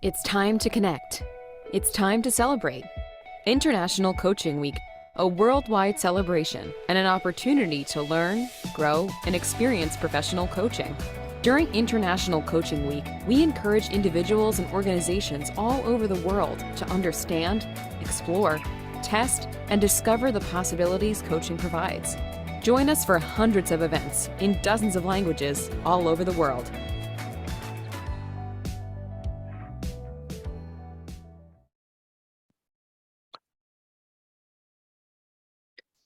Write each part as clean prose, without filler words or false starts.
It's time to connect. It's time to celebrate. International Coaching Week, a worldwide celebration and an opportunity to learn, grow, and experience professional coaching. During International Coaching Week, we encourage individuals and organizations all over the world to understand, explore, test, and discover the possibilities coaching provides. Join us for hundreds of events in dozens of languages all over the world.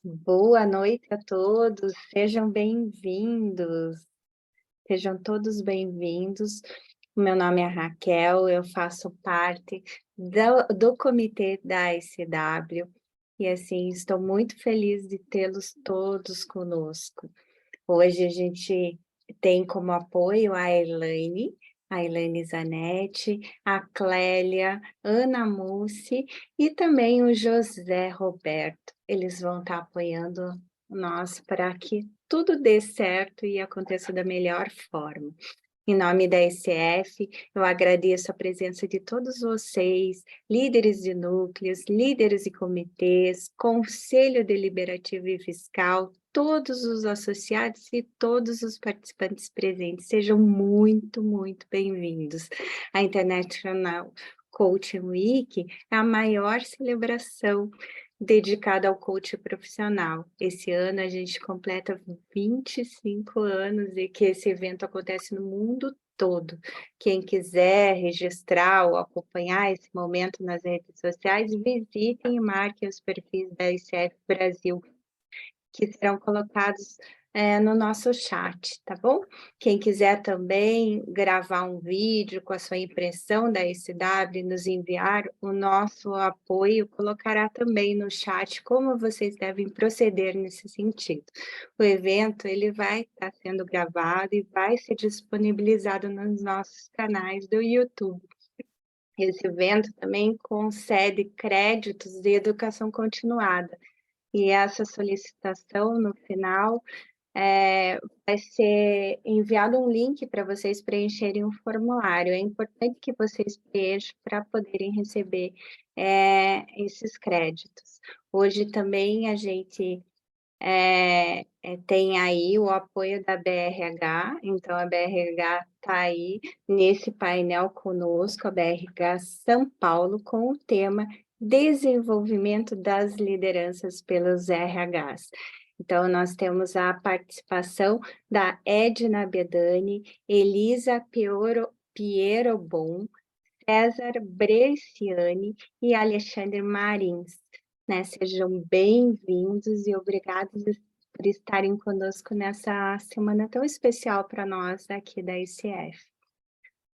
Boa noite a todos, sejam bem-vindos, sejam todos bem-vindos. Meu nome é Raquel, eu faço parte do comitê da ICW e, assim, estou muito feliz de tê-los todos conosco. Hoje a gente tem como apoio a Elaine Zanetti, a Clélia, Ana Mussi e também o José Roberto. Eles vão estar apoiando nós para que tudo dê certo e aconteça da melhor forma. Em nome da ICF, eu agradeço a presença de todos vocês, líderes de núcleos, líderes de comitês, Conselho Deliberativo e Fiscal, todos os associados e todos os participantes presentes. Sejam muito, muito bem-vindos. A International Coaching Week é a maior celebração dedicada ao coach profissional. Esse ano a gente completa 25 anos e que esse evento acontece no mundo todo. Quem quiser registrar ou acompanhar esse momento nas redes sociais, visitem e marquem os perfis da ICF Brasil, que serão colocados no nosso chat, tá bom? Quem quiser também gravar um vídeo com a sua impressão da ICW e nos enviar, o nosso apoio colocará também no chat como vocês devem proceder nesse sentido. O evento ele vai estar sendo gravado e vai ser disponibilizado nos nossos canais do YouTube. Esse evento também concede créditos de educação continuada, e essa solicitação, no final, vai ser enviado um link para vocês preencherem um formulário. É importante que vocês preencham para poderem receber esses créditos. Hoje também a gente tem aí o apoio da BRH, então a BRH está aí nesse painel conosco, a BRH São Paulo, com o tema Desenvolvimento das Lideranças pelos RHs. Então, nós temos a participação da Edna Bedani, Elisa Pierobon, César Bresciani e Alexandre Marins. Né? Sejam bem-vindos e obrigados por estarem conosco nessa semana tão especial para nós aqui da ICF.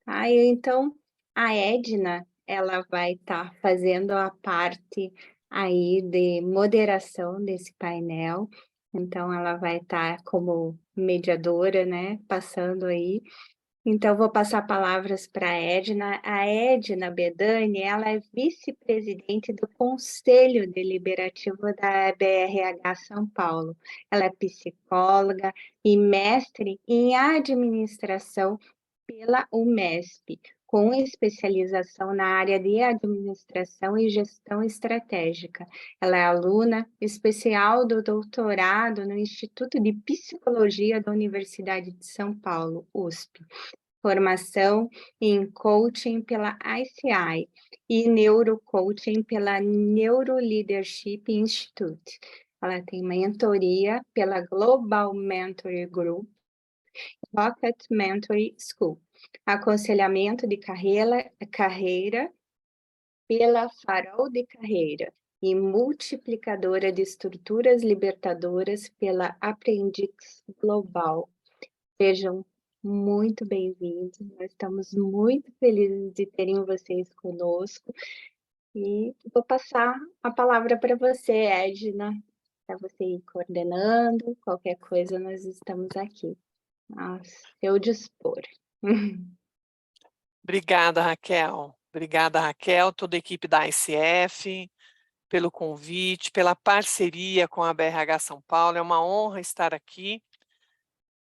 Tá? Então, a Edna, ela vai estar fazendo a parte aí de moderação desse painel, então ela vai estar como mediadora, né, passando aí. Então, vou passar palavras para a Edna. A Edna Bedani, ela é vice-presidente do Conselho Deliberativo da BRH São Paulo. Ela é psicóloga e mestre em administração pela UMESP, com especialização na área de administração e gestão estratégica. Ela é aluna especial do doutorado no Instituto de Psicologia da Universidade de São Paulo, USP. Formação em coaching pela ICI e neurocoaching pela Neuroleadership Institute. Ela tem mentoria pela Global Mentoring Group, Rocket Mentoring School, aconselhamento de carreira pela Farol de Carreira e multiplicadora de estruturas libertadoras pela Aprendiz Global. Sejam muito bem-vindos, nós estamos muito felizes de terem vocês conosco e vou passar a palavra para você, Edna, para você ir coordenando, qualquer coisa nós estamos aqui, a seu dispor. Obrigada, Raquel. Obrigada, Raquel, toda a equipe da ICF, pelo convite, pela parceria com a BRH São Paulo. É uma honra estar aqui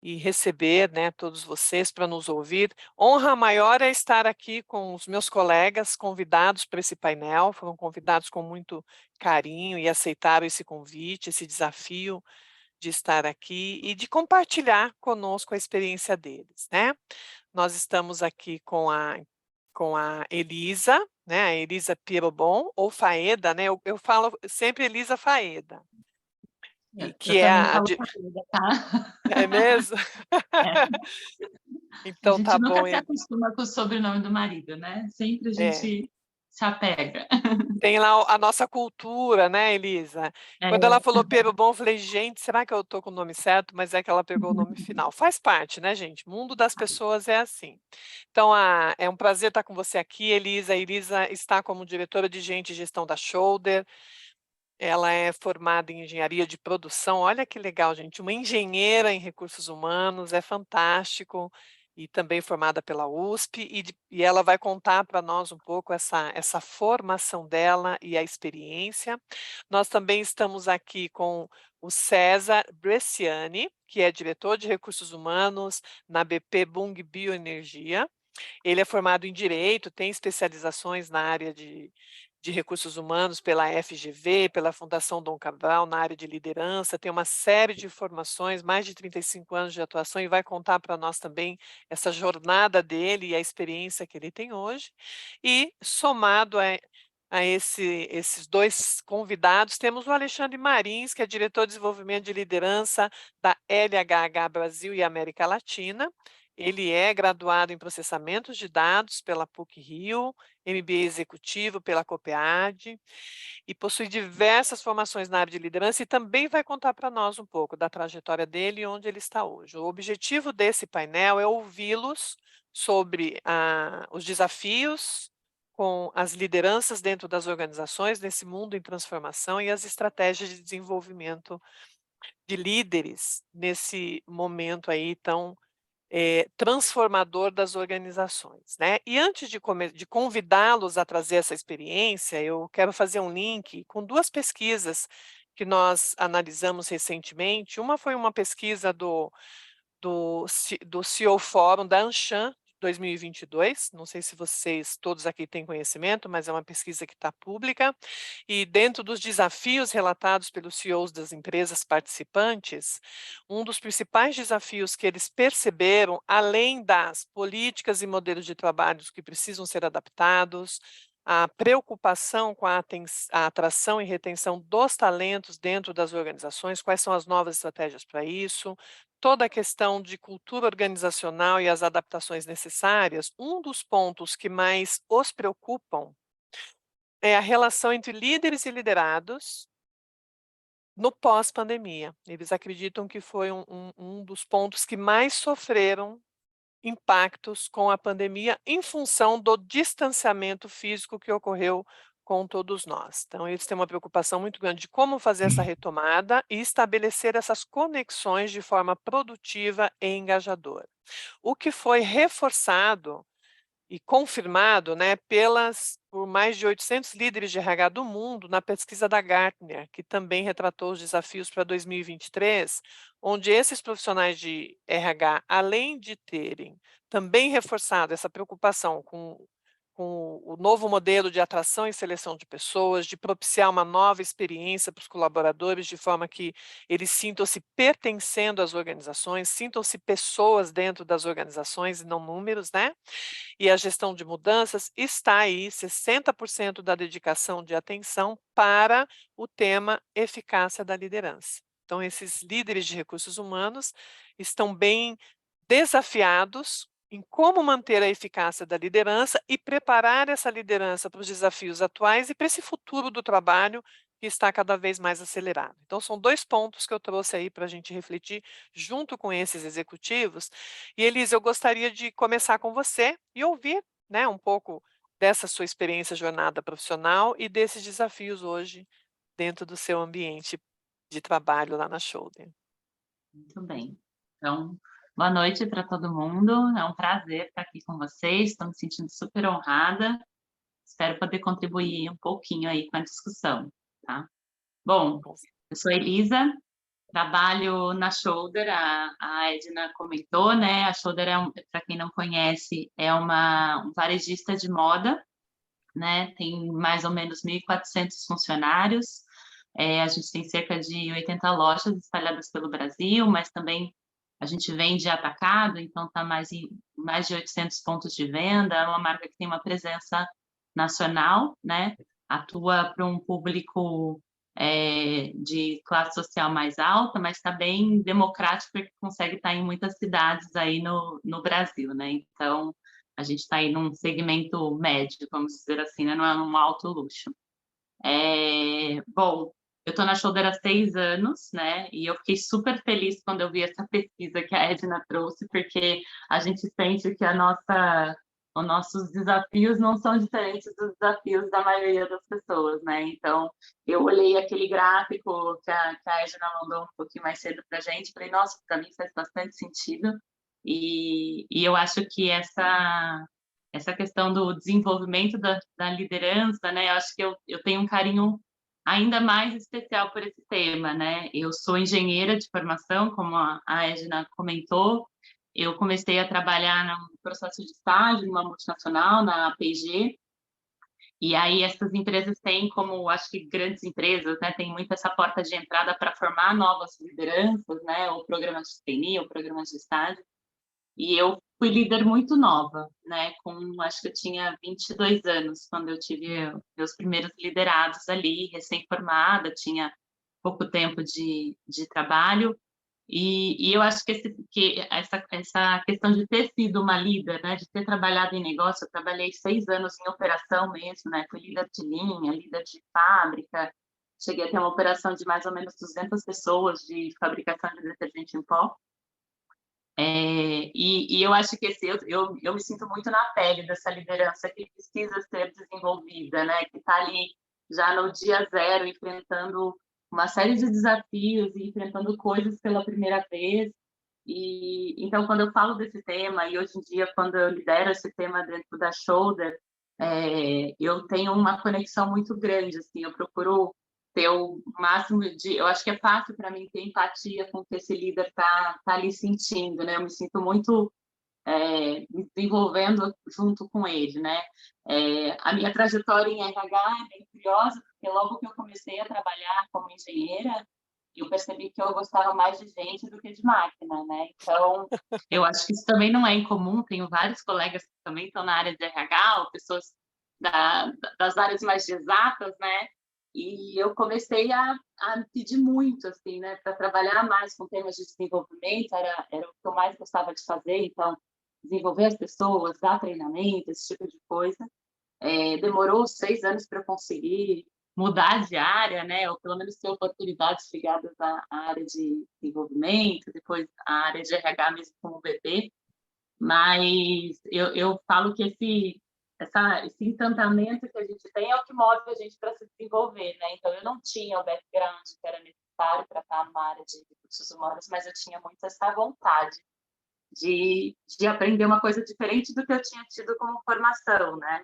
e receber, né, todos vocês para nos ouvir. Honra maior é estar aqui com os meus colegas convidados para esse painel, foram convidados com muito carinho e aceitaram esse convite, esse desafio de estar aqui e de compartilhar conosco a experiência deles, né. Nós estamos aqui com a Elisa, né, a Elisa Pirobon, ou Faeda, né, eu falo sempre Elisa Faeda, e Eu que é também a falo di família, tá? é mesmo? É. A Então gente tá nunca bom, se acostuma com o sobrenome do marido, né? Sempre a é. gente se apega. Tem lá a nossa cultura, né, Elisa? Quando ela É. falou Pirobon, eu falei: "Gente, será que eu tô com o nome certo?", mas é que ela pegou o nome final. Faz parte, né, gente, o mundo das pessoas é assim. Então é um prazer estar com você aqui, Elisa. A Elisa está como diretora de gente e gestão da Shoulder. Ela é formada em engenharia de produção, olha que legal, gente, uma engenheira em recursos humanos, é fantástico, e também formada pela USP, e ela vai contar para nós um pouco essa formação dela e a experiência. Nós também estamos aqui com o César Bresciani, que é diretor de recursos humanos na BP Bung Bioenergia. Ele é formado em Direito, tem especializações na área de recursos humanos pela FGV, pela Fundação Dom Cabral, na área de liderança, tem uma série de formações, mais de 35 anos de atuação, e vai contar para nós também essa jornada dele e a experiência que ele tem hoje. E, somado a esses dois convidados, temos o Alexandre Marins, que é diretor de desenvolvimento de liderança da LHH Brasil e América Latina. Ele é graduado em processamento de dados pela PUC-Rio, MBA executivo pela COPEAD, e possui diversas formações na área de liderança, e também vai contar para nós um pouco da trajetória dele e onde ele está hoje. O objetivo desse painel é ouvi-los sobre os desafios com as lideranças dentro das organizações, nesse mundo em transformação, e as estratégias de desenvolvimento de líderes nesse momento aí tão transformador das organizações, né. E antes de convidá-los a trazer essa experiência, eu quero fazer um link com 2 pesquisas que nós analisamos recentemente. Uma foi uma pesquisa do CEO Fórum da Anshan, 2022, não sei se vocês todos aqui têm conhecimento, mas é uma pesquisa que está pública, e dentro dos desafios relatados pelos CEOs das empresas participantes, um dos principais desafios que eles perceberam, além das políticas e modelos de trabalho que precisam ser adaptados, a preocupação com a atração e retenção dos talentos dentro das organizações, quais são as novas estratégias para isso, toda a questão de cultura organizacional e as adaptações necessárias. Um dos pontos que mais os preocupam é a relação entre líderes e liderados no pós-pandemia. Eles acreditam que foi um dos pontos que mais sofreram impactos com a pandemia, em função do distanciamento físico que ocorreu com todos nós. Então, eles têm uma preocupação muito grande de como fazer essa retomada e estabelecer essas conexões de forma produtiva e engajadora. O que foi reforçado e confirmado, né, por mais de 800 líderes de RH do mundo na pesquisa da Gartner, que também retratou os desafios para 2023, onde esses profissionais de RH, além de terem também reforçado essa preocupação com o novo modelo de atração e seleção de pessoas, de propiciar uma nova experiência para os colaboradores, de forma que eles sintam-se pertencendo às organizações, sintam-se pessoas dentro das organizações e não números, né? E a gestão de mudanças está aí 60% da dedicação de atenção para o tema eficácia da liderança. Então, esses líderes de recursos humanos estão bem desafiados em como manter a eficácia da liderança e preparar essa liderança para os desafios atuais e para esse futuro do trabalho que está cada vez mais acelerado. Então, são 2 pontos que eu trouxe aí para a gente refletir junto com esses executivos. E, Elisa, eu gostaria de começar com você e ouvir, né, um pouco dessa sua experiência, jornada profissional e desses desafios hoje dentro do seu ambiente de trabalho lá na Shoulder. Muito bem. Então, boa noite para todo mundo. É um prazer estar aqui com vocês. Estou me sentindo super honrada. Espero poder contribuir um pouquinho aí com a discussão, tá? Bom, eu sou Elisa, trabalho na Shoulder, a Edna comentou, né? A Shoulder, para quem não conhece, é um varejista de moda, né? Tem mais ou menos 1.400 funcionários. A gente tem cerca de 80 lojas espalhadas pelo Brasil, mas também a gente vende atacado, então está mais de 800 pontos de venda. É uma marca que tem uma presença nacional, né? Atua para um público de classe social mais alta, mas está bem democrático porque consegue estar em muitas cidades aí no Brasil, né? Então, a gente está aí num segmento médio, vamos dizer assim, né? Não é um alto luxo. Bom, eu estou na Shoulder há 6 anos, né? E eu fiquei super feliz quando eu vi essa pesquisa que a Edna trouxe, porque a gente sente que os nossos desafios não são diferentes dos desafios da maioria das pessoas, né? Então, eu olhei aquele gráfico que a Edna mandou um pouquinho mais cedo para a gente, falei, nossa, para mim faz bastante sentido. E eu acho que essa questão do desenvolvimento da liderança, né? Eu acho que eu tenho um carinho ainda mais especial por esse tema, né? Eu sou engenheira de formação, como a Edna comentou. Eu comecei a trabalhar no processo de estágio numa multinacional, na P&G, e aí essas empresas têm, como acho que grandes empresas, né, tem muito essa porta de entrada para formar novas lideranças, né, ou programas de trainee, ou programas de estágio. E eu fui líder muito nova, né? Acho que eu tinha 22 anos quando eu tive meus primeiros liderados ali, recém-formada, tinha pouco tempo de trabalho. E eu acho que essa questão de ter sido uma líder, né? De ter trabalhado em negócio, eu trabalhei 6 anos em operação mesmo, né? Fui líder de linha, líder de fábrica, cheguei a ter uma operação de mais ou menos 200 pessoas de fabricação de detergente em pó. E eu acho que eu me sinto muito na pele dessa liderança que precisa ser desenvolvida, né? Que está ali já no dia zero, enfrentando uma série de desafios e enfrentando coisas pela primeira vez. E então, quando eu falo desse tema, e hoje em dia, quando eu lidero esse tema dentro da Shoulder, eu tenho uma conexão muito grande, assim, eu procuro ter o máximo de... Eu acho que é fácil para mim ter empatia com o que esse líder está ali sentindo, né? Eu me sinto muito me desenvolvendo junto com ele, né? A minha trajetória em RH é bem curiosa, porque logo que eu comecei a trabalhar como engenheira, eu percebi que eu gostava mais de gente do que de máquina, né? Então, eu acho que isso também não é incomum. Tenho vários colegas que também estão na área de RH, ou pessoas das áreas mais de exatas, né? E eu comecei a pedir muito, assim, né? Para trabalhar mais com temas de desenvolvimento, era o que eu mais gostava de fazer. Então, desenvolver as pessoas, dar treinamento, esse tipo de coisa. Demorou 6 anos para eu conseguir mudar de área, né? Ou pelo menos ter oportunidades ligadas à área de desenvolvimento, depois à área de RH mesmo como VP. Mas eu falo que esse encantamento que a gente tem é o que move a gente para se desenvolver, né? Então, eu não tinha o background que era necessário para estar numa área de recursos humanos, mas eu tinha muito essa vontade de aprender uma coisa diferente do que eu tinha tido como formação, né?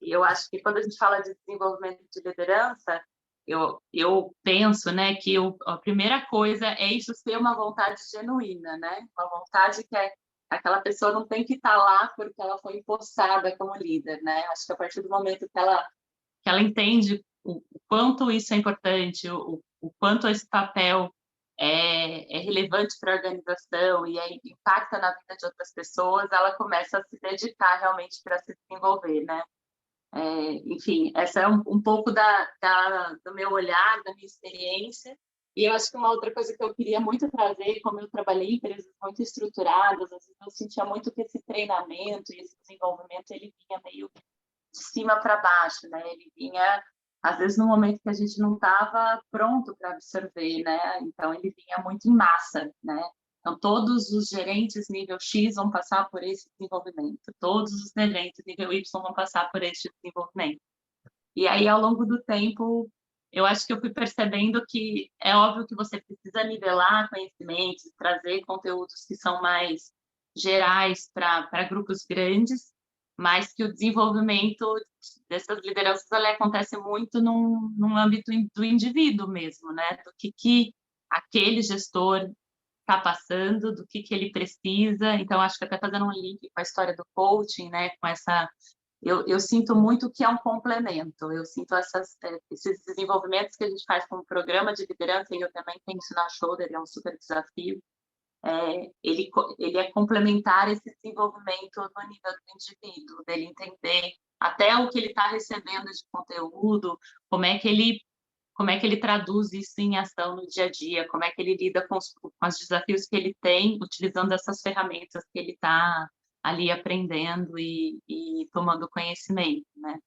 E eu acho que quando a gente fala de desenvolvimento de liderança, eu penso, né, que a primeira coisa é isso ser uma vontade genuína, né? Uma vontade que aquela pessoa não tem que estar lá porque ela foi empossada como líder, né? Acho que a partir do momento que ela entende o quanto isso é importante, o quanto esse papel é relevante para a organização e impacta na vida de outras pessoas, ela começa a se dedicar realmente para se desenvolver, né? Enfim, essa é um pouco do meu olhar, da minha experiência. E eu acho que uma outra coisa que eu queria muito trazer, como eu trabalhei em empresas muito estruturadas, às vezes eu sentia muito que esse treinamento e esse desenvolvimento, ele vinha meio de cima para baixo, né? Ele vinha, às vezes, no momento que a gente não estava pronto para absorver, né? Então, ele vinha muito em massa, né? Então, todos os gerentes nível X vão passar por esse desenvolvimento, todos os gerentes nível Y vão passar por esse desenvolvimento. E aí, ao longo do tempo, eu acho que eu fui percebendo que é óbvio que você precisa nivelar conhecimentos, trazer conteúdos que são mais gerais para grupos grandes, mas que o desenvolvimento dessas lideranças acontece muito num âmbito do indivíduo mesmo, né? Do que aquele gestor está passando, do que ele precisa. Então, acho que até fazendo um link com a história do coaching, né, com essa... Eu sinto muito que é um complemento, eu sinto esses desenvolvimentos que a gente faz como programa de liderança, e eu também tenho isso na Shoulder, é um super desafio, ele é complementar esse desenvolvimento no nível do indivíduo, dele entender até o que ele está recebendo de conteúdo, como é que ele traduz isso em ação no dia a dia, como é que ele lida com os desafios que ele tem, utilizando essas ferramentas que ele está ali aprendendo e tomando conhecimento, né?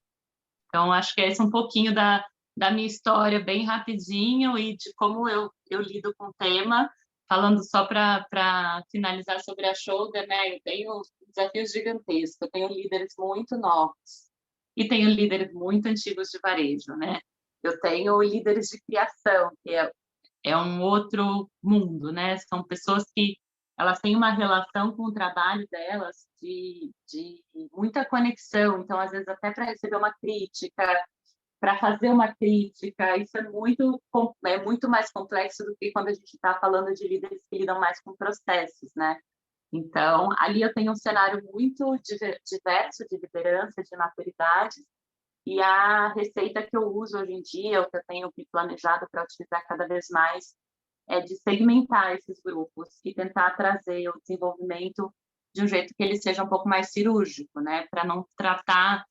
Então, acho que esse é um pouquinho da minha história, bem rapidinho, e de como eu lido com o tema. Falando só para finalizar sobre a Shoulder, né? Eu tenho desafios gigantescos, eu tenho líderes muito novos e tenho líderes muito antigos de varejo, né? Eu tenho líderes de criação, que é um outro mundo, né? São pessoas que elas têm uma relação com o trabalho delas de muita conexão. Então, às vezes, até para receber uma crítica, para fazer uma crítica, isso é muito mais complexo do que quando a gente está falando de líderes que lidam mais com processos, né? Então, ali eu tenho um cenário muito diverso de liderança, de maturidade, e a receita que eu uso hoje em dia, o que eu tenho me planejado para utilizar cada vez mais, é de segmentar esses grupos e tentar trazer o desenvolvimento de um jeito que ele seja um pouco mais cirúrgico, né? Para não tratar,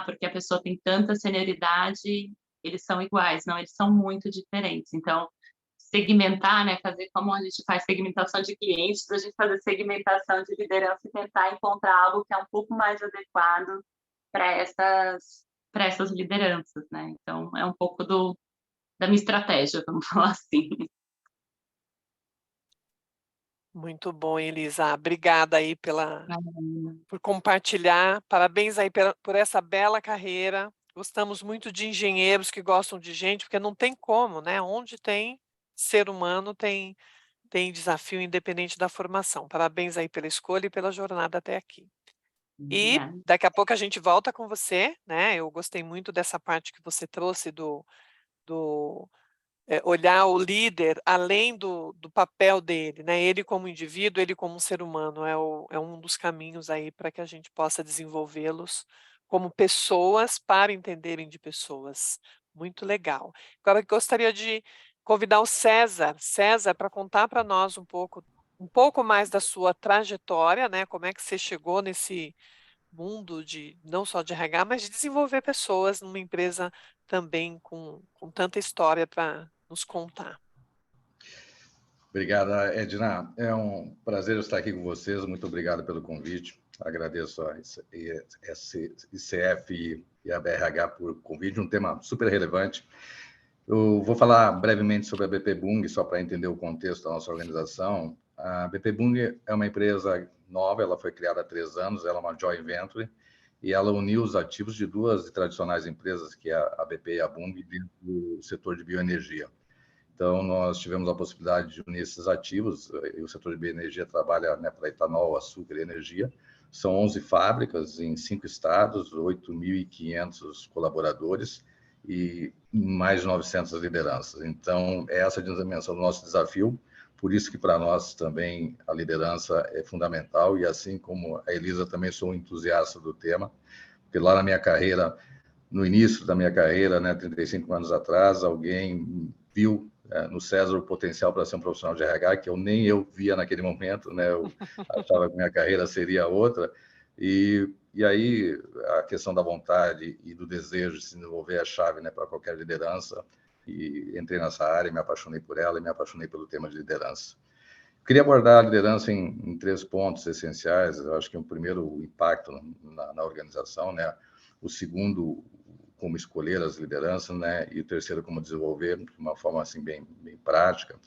porque a pessoa tem tanta senioridade, eles são iguais. Não, eles são muito diferentes. Então, segmentar, né? Fazer como a gente faz segmentação de clientes, a gente fazer segmentação de liderança e tentar encontrar algo que é um pouco mais adequado para essas lideranças, né? Então, é um pouco da minha estratégia, vamos falar assim. Muito bom, Elisa. Obrigada aí por compartilhar. Parabéns aí por essa bela carreira. Gostamos muito de engenheiros que gostam de gente, porque não tem como, né? Onde tem ser humano, tem desafio independente da formação. Parabéns aí pela escolha e pela jornada até aqui. E daqui a pouco a gente volta com você, né? Eu gostei muito dessa parte que você trouxe do olhar o líder além do papel dele, né? Ele como indivíduo, ele como um ser humano, é um dos caminhos aí para que a gente possa desenvolvê-los como pessoas para entenderem de pessoas. Muito legal. Agora eu gostaria de convidar o César, para contar para nós um pouco mais da sua trajetória, né? Como é que você chegou nesse mundo de não só de RH, mas de desenvolver pessoas numa empresa também com tanta história para nos contar. Obrigada, Edna. É um prazer estar aqui com vocês. Muito obrigado pelo convite. Agradeço a ICF e a BRH por convite, um tema super relevante. Eu vou falar brevemente sobre a BP Bung, só para entender o contexto da nossa organização. A BP Bung é uma empresa nova, ela foi criada há 3 anos, ela é uma joint venture, e ela uniu os ativos de 2 tradicionais empresas, que é a BP e a Bung, dentro do setor de bioenergia. Então, nós tivemos a possibilidade de unir esses ativos, e o setor de bioenergia trabalha, né, para etanol, açúcar e energia. São 11 fábricas em 5 estados, 8.500 colaboradores e mais de 900 lideranças. Então, essa é a dimensão do nosso desafio, por isso que para nós também a liderança é fundamental, e assim como a Elisa, também sou um entusiasta do tema, porque lá na minha carreira, no início da minha carreira, né, 35 anos atrás, alguém viu no César o potencial para ser um profissional de RH, que nem eu via naquele momento, né? Eu achava que minha carreira seria outra, e aí a questão da vontade e do desejo de se desenvolver é a chave, né, para qualquer liderança, e entrei nessa área, me apaixonei por ela e me apaixonei pelo tema de liderança. Queria abordar a liderança em 3 pontos essenciais. Eu acho que o primeiro, o impacto na organização, né? O segundo, como escolher as lideranças, né? E o terceiro, como desenvolver de uma forma assim bem prática.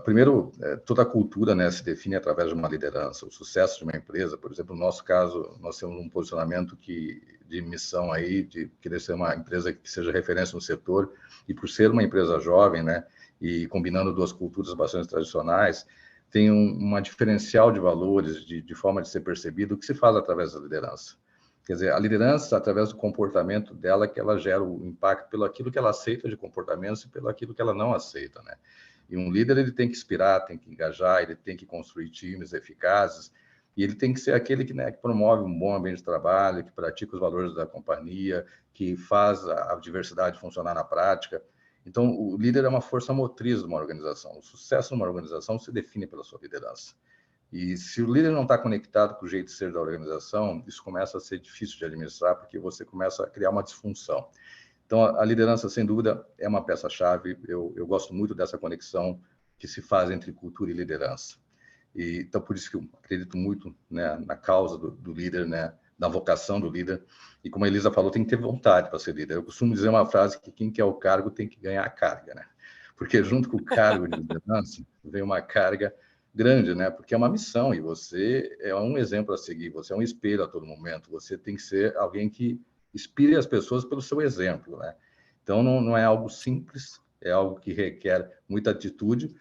Primeiro, toda a cultura, né, se define através de uma liderança. O sucesso de uma empresa, por exemplo, no nosso caso, nós temos um posicionamento de missão aí, de querer ser uma empresa que seja referência no setor, e por ser uma empresa jovem, né, e combinando 2 culturas bastante tradicionais, tem uma diferencial de valores, de forma de ser percebido, que se faz através da liderança. Quer dizer, a liderança, através do comportamento dela, que ela gera o impacto pelo aquilo que ela aceita de comportamentos e pelo aquilo que ela não aceita, né? E um líder, ele tem que inspirar, tem que engajar, ele tem que construir times eficazes, e ele tem que ser aquele que, né, que promove um bom ambiente de trabalho, que pratica os valores da companhia, que faz a diversidade funcionar na prática. Então, o líder é uma força motriz de uma organização. O sucesso de uma organização se define pela sua liderança. E se o líder não está conectado com o jeito de ser da organização, isso começa a ser difícil de administrar, porque você começa a criar uma disfunção. Então, a liderança, sem dúvida, é uma peça-chave. Eu gosto muito dessa conexão que se faz entre cultura e liderança. E, então, por isso que eu acredito muito, né, na causa do líder, né, na vocação do líder. E como a Elisa falou, tem que ter vontade para ser líder. Eu costumo dizer uma frase que quem quer o cargo tem que ganhar a carga, né? Porque junto com o cargo de liderança vem uma carga grande, né? Porque é uma missão e você é um exemplo a seguir, você é um espelho a todo momento, você tem que ser alguém que inspire as pessoas pelo seu exemplo, né? Então, não é algo simples, é algo que requer muita atitude,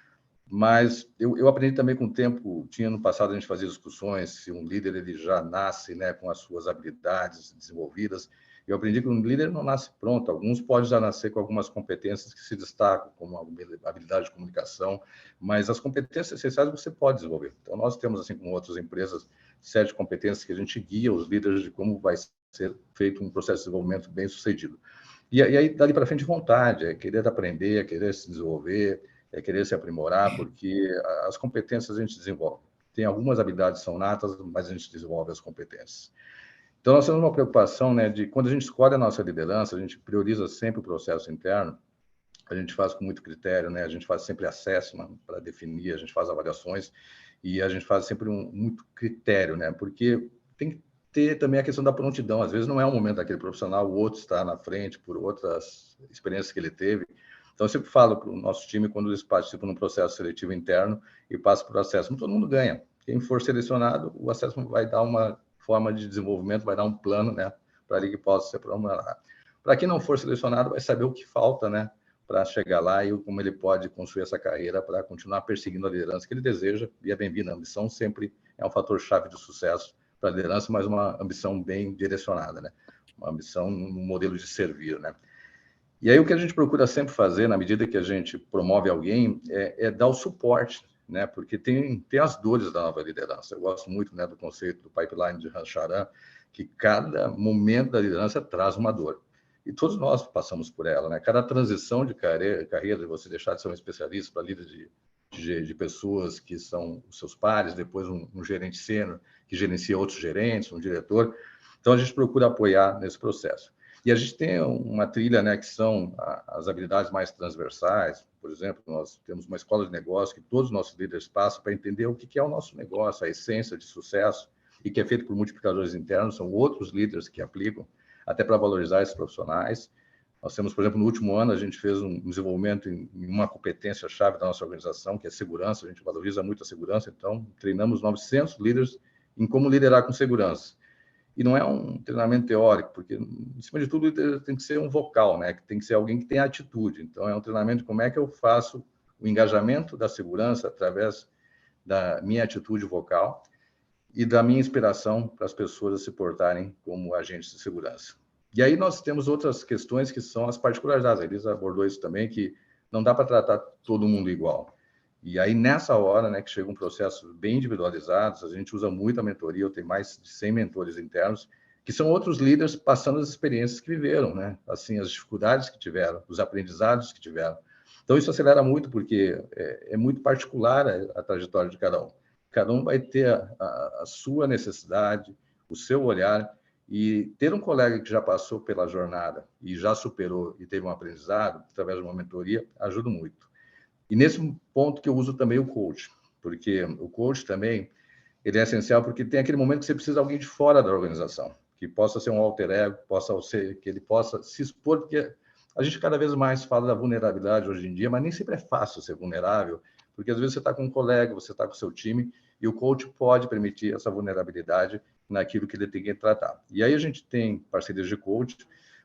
mas eu aprendi também com o tempo, no passado a gente fazia discussões se um líder ele já nasce, né, com as suas habilidades desenvolvidas. Eu aprendi que um líder não nasce pronto, alguns podem já nascer com algumas competências que se destacam, como a habilidade de comunicação, mas as competências essenciais você pode desenvolver. Então, nós temos, assim como outras empresas, 7 competências que a gente guia os líderes de como vai ser feito um processo de desenvolvimento bem sucedido. E aí, dali para frente, vontade, é querer aprender, é querer se desenvolver, é querer se aprimorar, porque as competências a gente desenvolve. Tem algumas habilidades que são natas, mas a gente desenvolve as competências. Então, nós temos uma preocupação, né, de quando a gente escolhe a nossa liderança, a gente prioriza sempre o processo interno, a gente faz com muito critério, né, a gente faz sempre assessment para definir, a gente faz avaliações, e a gente faz sempre muito critério, né, porque tem que ter também a questão da prontidão. Às vezes não é o momento daquele profissional, o outro está na frente por outras experiências que ele teve. Então, eu sempre falo para o nosso time, quando eles participam de um processo seletivo interno e passam por acesso, todo mundo ganha. Quem for selecionado, o acesso vai dar uma forma de desenvolvimento, vai dar um plano, né, para ele que possa ser promovido. Para quem não for selecionado, vai saber o que falta, né, para chegar lá e como ele pode construir essa carreira para continuar perseguindo a liderança que ele deseja, e é bem-vinda. A ambição sempre é um fator-chave de sucesso para a liderança, mas uma ambição bem direcionada, né? Uma ambição no modelo de servir, né? E aí o que a gente procura sempre fazer, na medida que a gente promove alguém, é dar o suporte, né? Porque tem as dores da nova liderança. Eu gosto muito, né, do conceito do pipeline de Rancharan, que cada momento da liderança traz uma dor. E todos nós passamos por ela, né? Cada transição de carreira, de você deixar de ser um especialista para líder de pessoas que são os seus pares, depois um gerente sênior que gerencia outros gerentes, um diretor. Então, a gente procura apoiar nesse processo. E a gente tem uma trilha, né, que são as habilidades mais transversais. Por exemplo, nós temos uma escola de negócio que todos os nossos líderes passam para entender o que é o nosso negócio, a essência de sucesso, e que é feito por multiplicadores internos, são outros líderes que aplicam, até para valorizar esses profissionais. Nós temos, por exemplo, no último ano, a gente fez um desenvolvimento em uma competência-chave da nossa organização, que é segurança. A gente valoriza muito a segurança, então treinamos 900 líderes em como liderar com segurança. E não é um treinamento teórico, porque, em cima de tudo, tem que ser um vocal, né? Que tem que ser alguém que tem atitude. Então, é um treinamento de como é que eu faço o engajamento da segurança através da minha atitude vocal e da minha inspiração para as pessoas se portarem como agentes de segurança. E aí nós temos outras questões que são as particularidades. A Elisa abordou isso também, que não dá para tratar todo mundo igual. E aí, nessa hora, né, que chegam processos bem individualizados, a gente usa muito a mentoria. Eu tenho mais de 100 mentores internos, que são outros líderes passando as experiências que viveram, né? Assim, as dificuldades que tiveram, os aprendizados que tiveram. Então, isso acelera muito, porque é muito particular a trajetória de cada um. Cada um vai ter a sua necessidade, o seu olhar, e ter um colega que já passou pela jornada e já superou e teve um aprendizado, através de uma mentoria, ajuda muito. E nesse ponto que eu uso também o coach, porque o coach também ele é essencial, porque tem aquele momento que você precisa de alguém de fora da organização, que possa ser um alter ego, que ele possa se expor, porque a gente cada vez mais fala da vulnerabilidade hoje em dia, mas nem sempre é fácil ser vulnerável, porque às vezes você está com um colega, você está com o seu time, e o coach pode permitir essa vulnerabilidade naquilo que ele tem que tratar. E aí a gente tem parcerias de coach,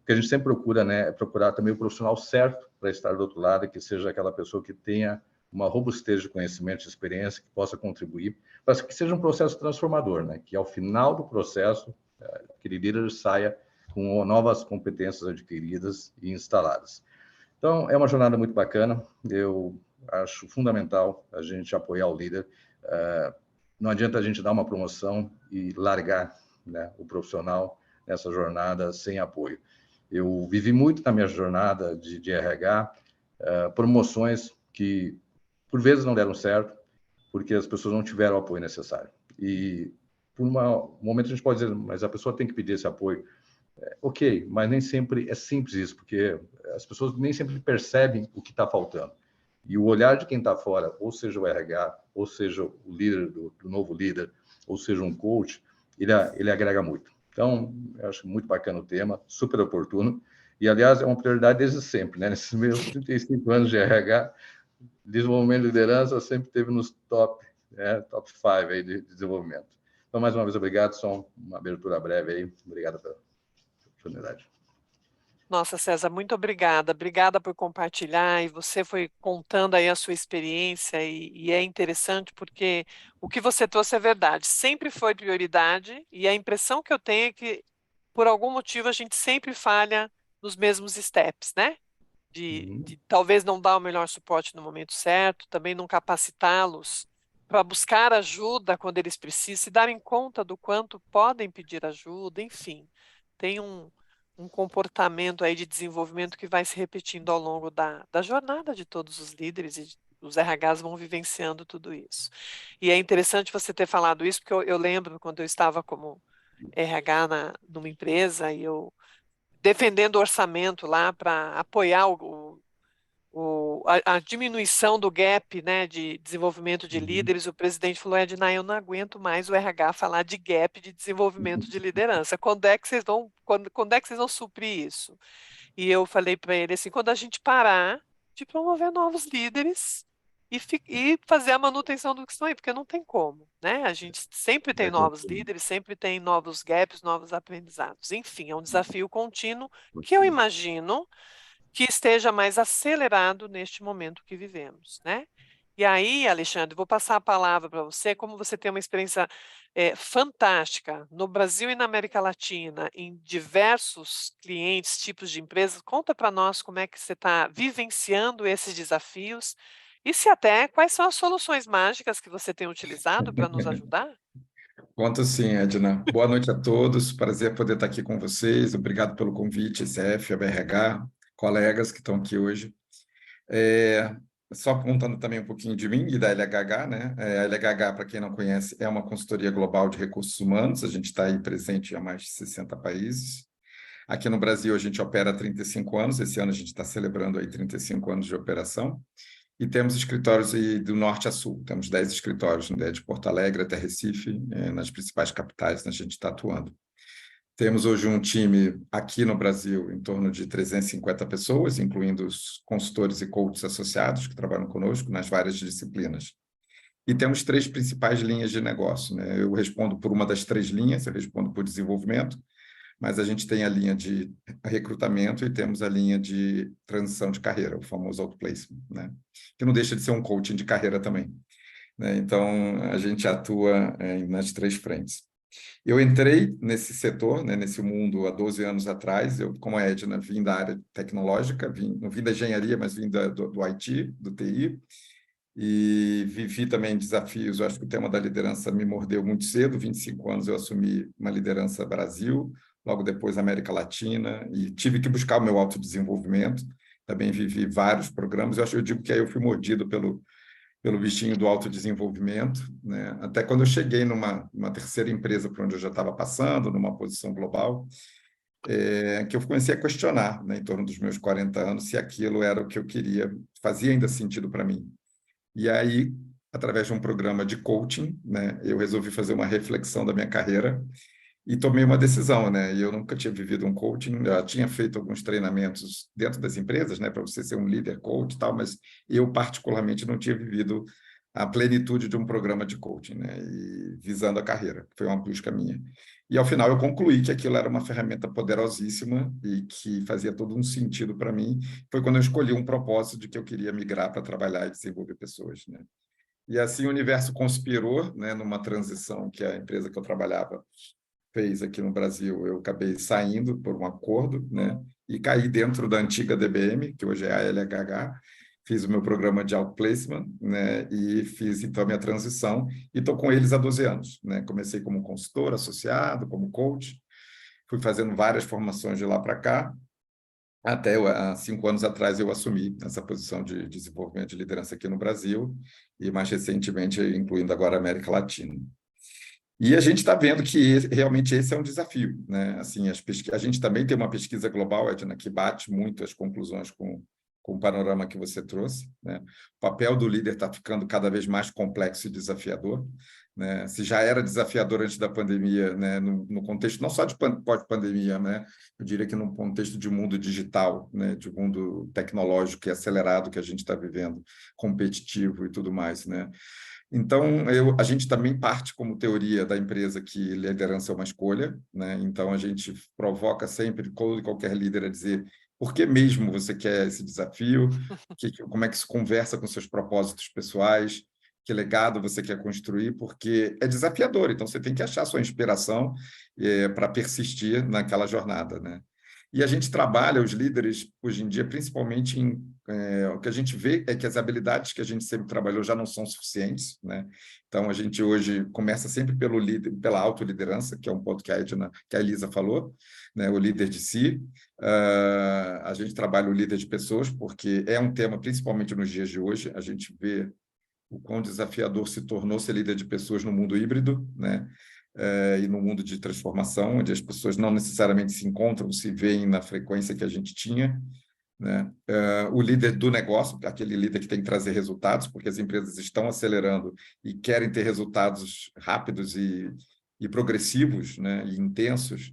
que a gente sempre procura, né, procurar também o profissional certo para estar do outro lado, que seja aquela pessoa que tenha uma robustez de conhecimento, de experiência, que possa contribuir, para que seja um processo transformador, né, que ao final do processo, aquele líder saia com novas competências adquiridas e instaladas. Então, é uma jornada muito bacana. Eu acho fundamental a gente apoiar o líder. Não adianta a gente dar uma promoção e largar, né, o profissional nessa jornada sem apoio. Eu vivi muito na minha jornada de RH, promoções que, por vezes, não deram certo, porque as pessoas não tiveram o apoio necessário. E, por um momento, a gente pode dizer, mas a pessoa tem que pedir esse apoio. Ok, mas nem sempre é simples isso, porque as pessoas nem sempre percebem o que está faltando. E o olhar de quem está fora, ou seja o RH, ou seja o líder do novo líder, ou seja um coach, ele agrega muito. Então, eu acho muito bacana o tema, super oportuno. E, aliás, é uma prioridade desde sempre, né? Nesses meus 35 anos de RH, desenvolvimento e liderança sempre esteve nos top 5 aí de desenvolvimento. Então, mais uma vez, obrigado. Só uma abertura breve aí. Obrigado pela oportunidade. Nossa, César, muito obrigada. Obrigada por compartilhar, e você foi contando aí a sua experiência, e é interessante porque o que você trouxe é verdade. Sempre foi prioridade, e a impressão que eu tenho é que, por algum motivo, a gente sempre falha nos mesmos steps, né? De talvez não dar o melhor suporte no momento certo, também não capacitá-los para buscar ajuda quando eles precisam, se darem conta do quanto podem pedir ajuda, enfim. Tem um comportamento aí de desenvolvimento que vai se repetindo ao longo da jornada de todos os líderes, e os RHs vão vivenciando tudo isso. E é interessante você ter falado isso, porque eu lembro quando eu estava como RH numa empresa, e eu defendendo o orçamento lá para apoiar a diminuição do gap, né, de desenvolvimento de líderes. O presidente falou: Edna, eu não aguento mais o RH falar de gap de desenvolvimento de liderança. Quando é que vocês vão suprir isso? E eu falei para ele assim: quando a gente parar de promover novos líderes e fazer a manutenção do que estão aí, porque não tem como, né? A gente sempre tem novos líderes, sempre tem novos gaps, novos aprendizados. Enfim, é um desafio contínuo que eu imagino que esteja mais acelerado neste momento que vivemos, né? E aí, Alexandre, vou passar a palavra para você. Como você tem uma experiência fantástica no Brasil e na América Latina, em diversos clientes, tipos de empresas, conta para nós como é que você está vivenciando esses desafios, e se até quais são as soluções mágicas que você tem utilizado para nos ajudar? Conto sim, Edna. Boa noite a todos. Prazer poder estar aqui com vocês. Obrigado pelo convite, SF, ABRH, colegas que estão aqui hoje. Só contando também um pouquinho de mim e da LHH, né? A LHH, para quem não conhece, é uma consultoria global de recursos humanos. A gente está aí presente em mais de 60 países. Aqui no Brasil, a gente opera há 35 anos. Esse ano a gente está celebrando aí 35 anos de operação. E temos escritórios aí do norte a sul. Temos 10 escritórios, né, de Porto Alegre até Recife, nas principais capitais onde a gente está atuando. Temos hoje um time aqui no Brasil em torno de 350 pessoas, incluindo os consultores e coaches associados que trabalham conosco nas várias disciplinas. E temos 3 principais linhas de negócio, né? Eu respondo por uma das 3 linhas, eu respondo por desenvolvimento, mas a gente tem a linha de recrutamento e temos a linha de transição de carreira, o famoso outplacement, né? Que não deixa de ser um coaching de carreira também, né? Então, a gente atua nas 3 frentes. Eu entrei nesse setor, né, nesse mundo, há 12 anos atrás. Eu, como a Edna, vim da área tecnológica, não vim da engenharia, mas vim do IT, do TI, e vivi também desafios. Eu acho que o tema da liderança me mordeu muito cedo. 25 anos eu assumi uma liderança Brasil, logo depois América Latina, e tive que buscar o meu autodesenvolvimento. Também vivi vários programas. Eu digo que aí eu fui mordido pelo bichinho do autodesenvolvimento, né? Até quando eu cheguei numa terceira empresa por onde eu já estava passando, numa posição global, que eu comecei a questionar, né, em torno dos meus 40 anos, se aquilo era o que eu queria, fazia ainda sentido para mim. E aí, através de um programa de coaching, né, eu resolvi fazer uma reflexão da minha carreira e tomei uma decisão, né? E eu nunca tinha vivido um coaching, eu já tinha feito alguns treinamentos dentro das empresas, né, para você ser um líder coach e tal, mas eu particularmente não tinha vivido a plenitude de um programa de coaching, né, e visando a carreira, foi uma busca minha. E ao final eu concluí que aquilo era uma ferramenta poderosíssima e que fazia todo um sentido para mim. Foi quando eu escolhi um propósito de que eu queria migrar para trabalhar e desenvolver pessoas, né? E assim o universo conspirou, né, numa transição que a empresa que eu trabalhava fez aqui no Brasil. Eu acabei saindo por um acordo, né, e caí dentro da antiga DBM, que hoje é a LHH, fiz o meu programa de outplacement, né, e fiz, então, a minha transição, e estou com eles há 12 anos. Né? Comecei como consultor associado, como coach, fui fazendo várias formações de lá para cá, até há 5 anos atrás eu assumi essa posição de desenvolvimento de liderança aqui no Brasil, e mais recentemente, incluindo agora a América Latina. E a gente está vendo que realmente esse é um desafio, né? Assim, a gente também tem uma pesquisa global, Edna, que bate muito as conclusões com o panorama que você trouxe, né? O papel do líder está ficando cada vez mais complexo e desafiador, né? Se já era desafiador antes da pandemia, né? No contexto não só de pós-pandemia, né? Eu diria que num contexto de mundo digital, né? De mundo tecnológico e acelerado que a gente está vivendo, competitivo e tudo mais, né? Então, a gente também parte como teoria da empresa que liderança é uma escolha, né? Então, a gente provoca sempre qualquer líder a dizer por que mesmo você quer esse desafio, como é que isso conversa com seus propósitos pessoais, que legado você quer construir, porque é desafiador, então você tem que achar sua inspiração para persistir naquela jornada, né? E a gente trabalha, os líderes, hoje em dia, principalmente o que a gente vê é que as habilidades que a gente sempre trabalhou já não são suficientes, né? Então, a gente hoje começa sempre pela autoliderança, que é um ponto que a Elisa falou, né? O líder de si. A gente trabalha o líder de pessoas, porque é um tema, principalmente nos dias de hoje, a gente vê o quão desafiador se tornou ser líder de pessoas no mundo híbrido, né? E no mundo de transformação, onde as pessoas não necessariamente se encontram, se veem na frequência que a gente tinha, né? O líder do negócio, aquele líder que tem que trazer resultados, porque as empresas estão acelerando e querem ter resultados rápidos e progressivos, né? E intensos.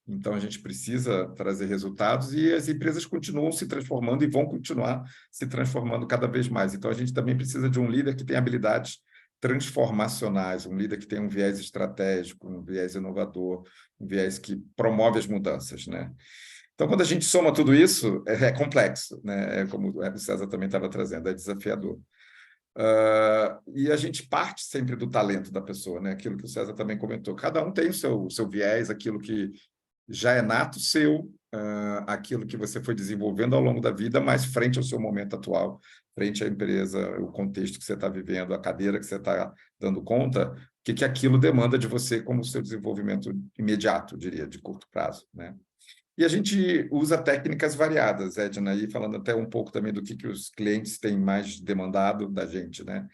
Então, a gente precisa trazer resultados e as empresas continuam se transformando e vão continuar se transformando cada vez mais. Então, a gente também precisa de um líder que tenha habilidades transformacionais, um líder que tenha um viés estratégico, um viés inovador, um viés que promove as mudanças, né? Então, quando a gente soma tudo isso, é complexo, né? Como o César também estava trazendo, é desafiador. E a gente parte sempre do talento da pessoa, né? Aquilo que o César também comentou. Cada um tem o seu viés, aquilo que já é nato seu, aquilo que você foi desenvolvendo ao longo da vida, mas frente ao seu momento atual, frente à empresa, o contexto que você está vivendo, a cadeira que você está dando conta, o que aquilo demanda de você como seu desenvolvimento imediato, diria, de curto prazo, né? E a gente usa técnicas variadas, Edna, aí falando até um pouco também do que os clientes têm mais demandado da gente, né?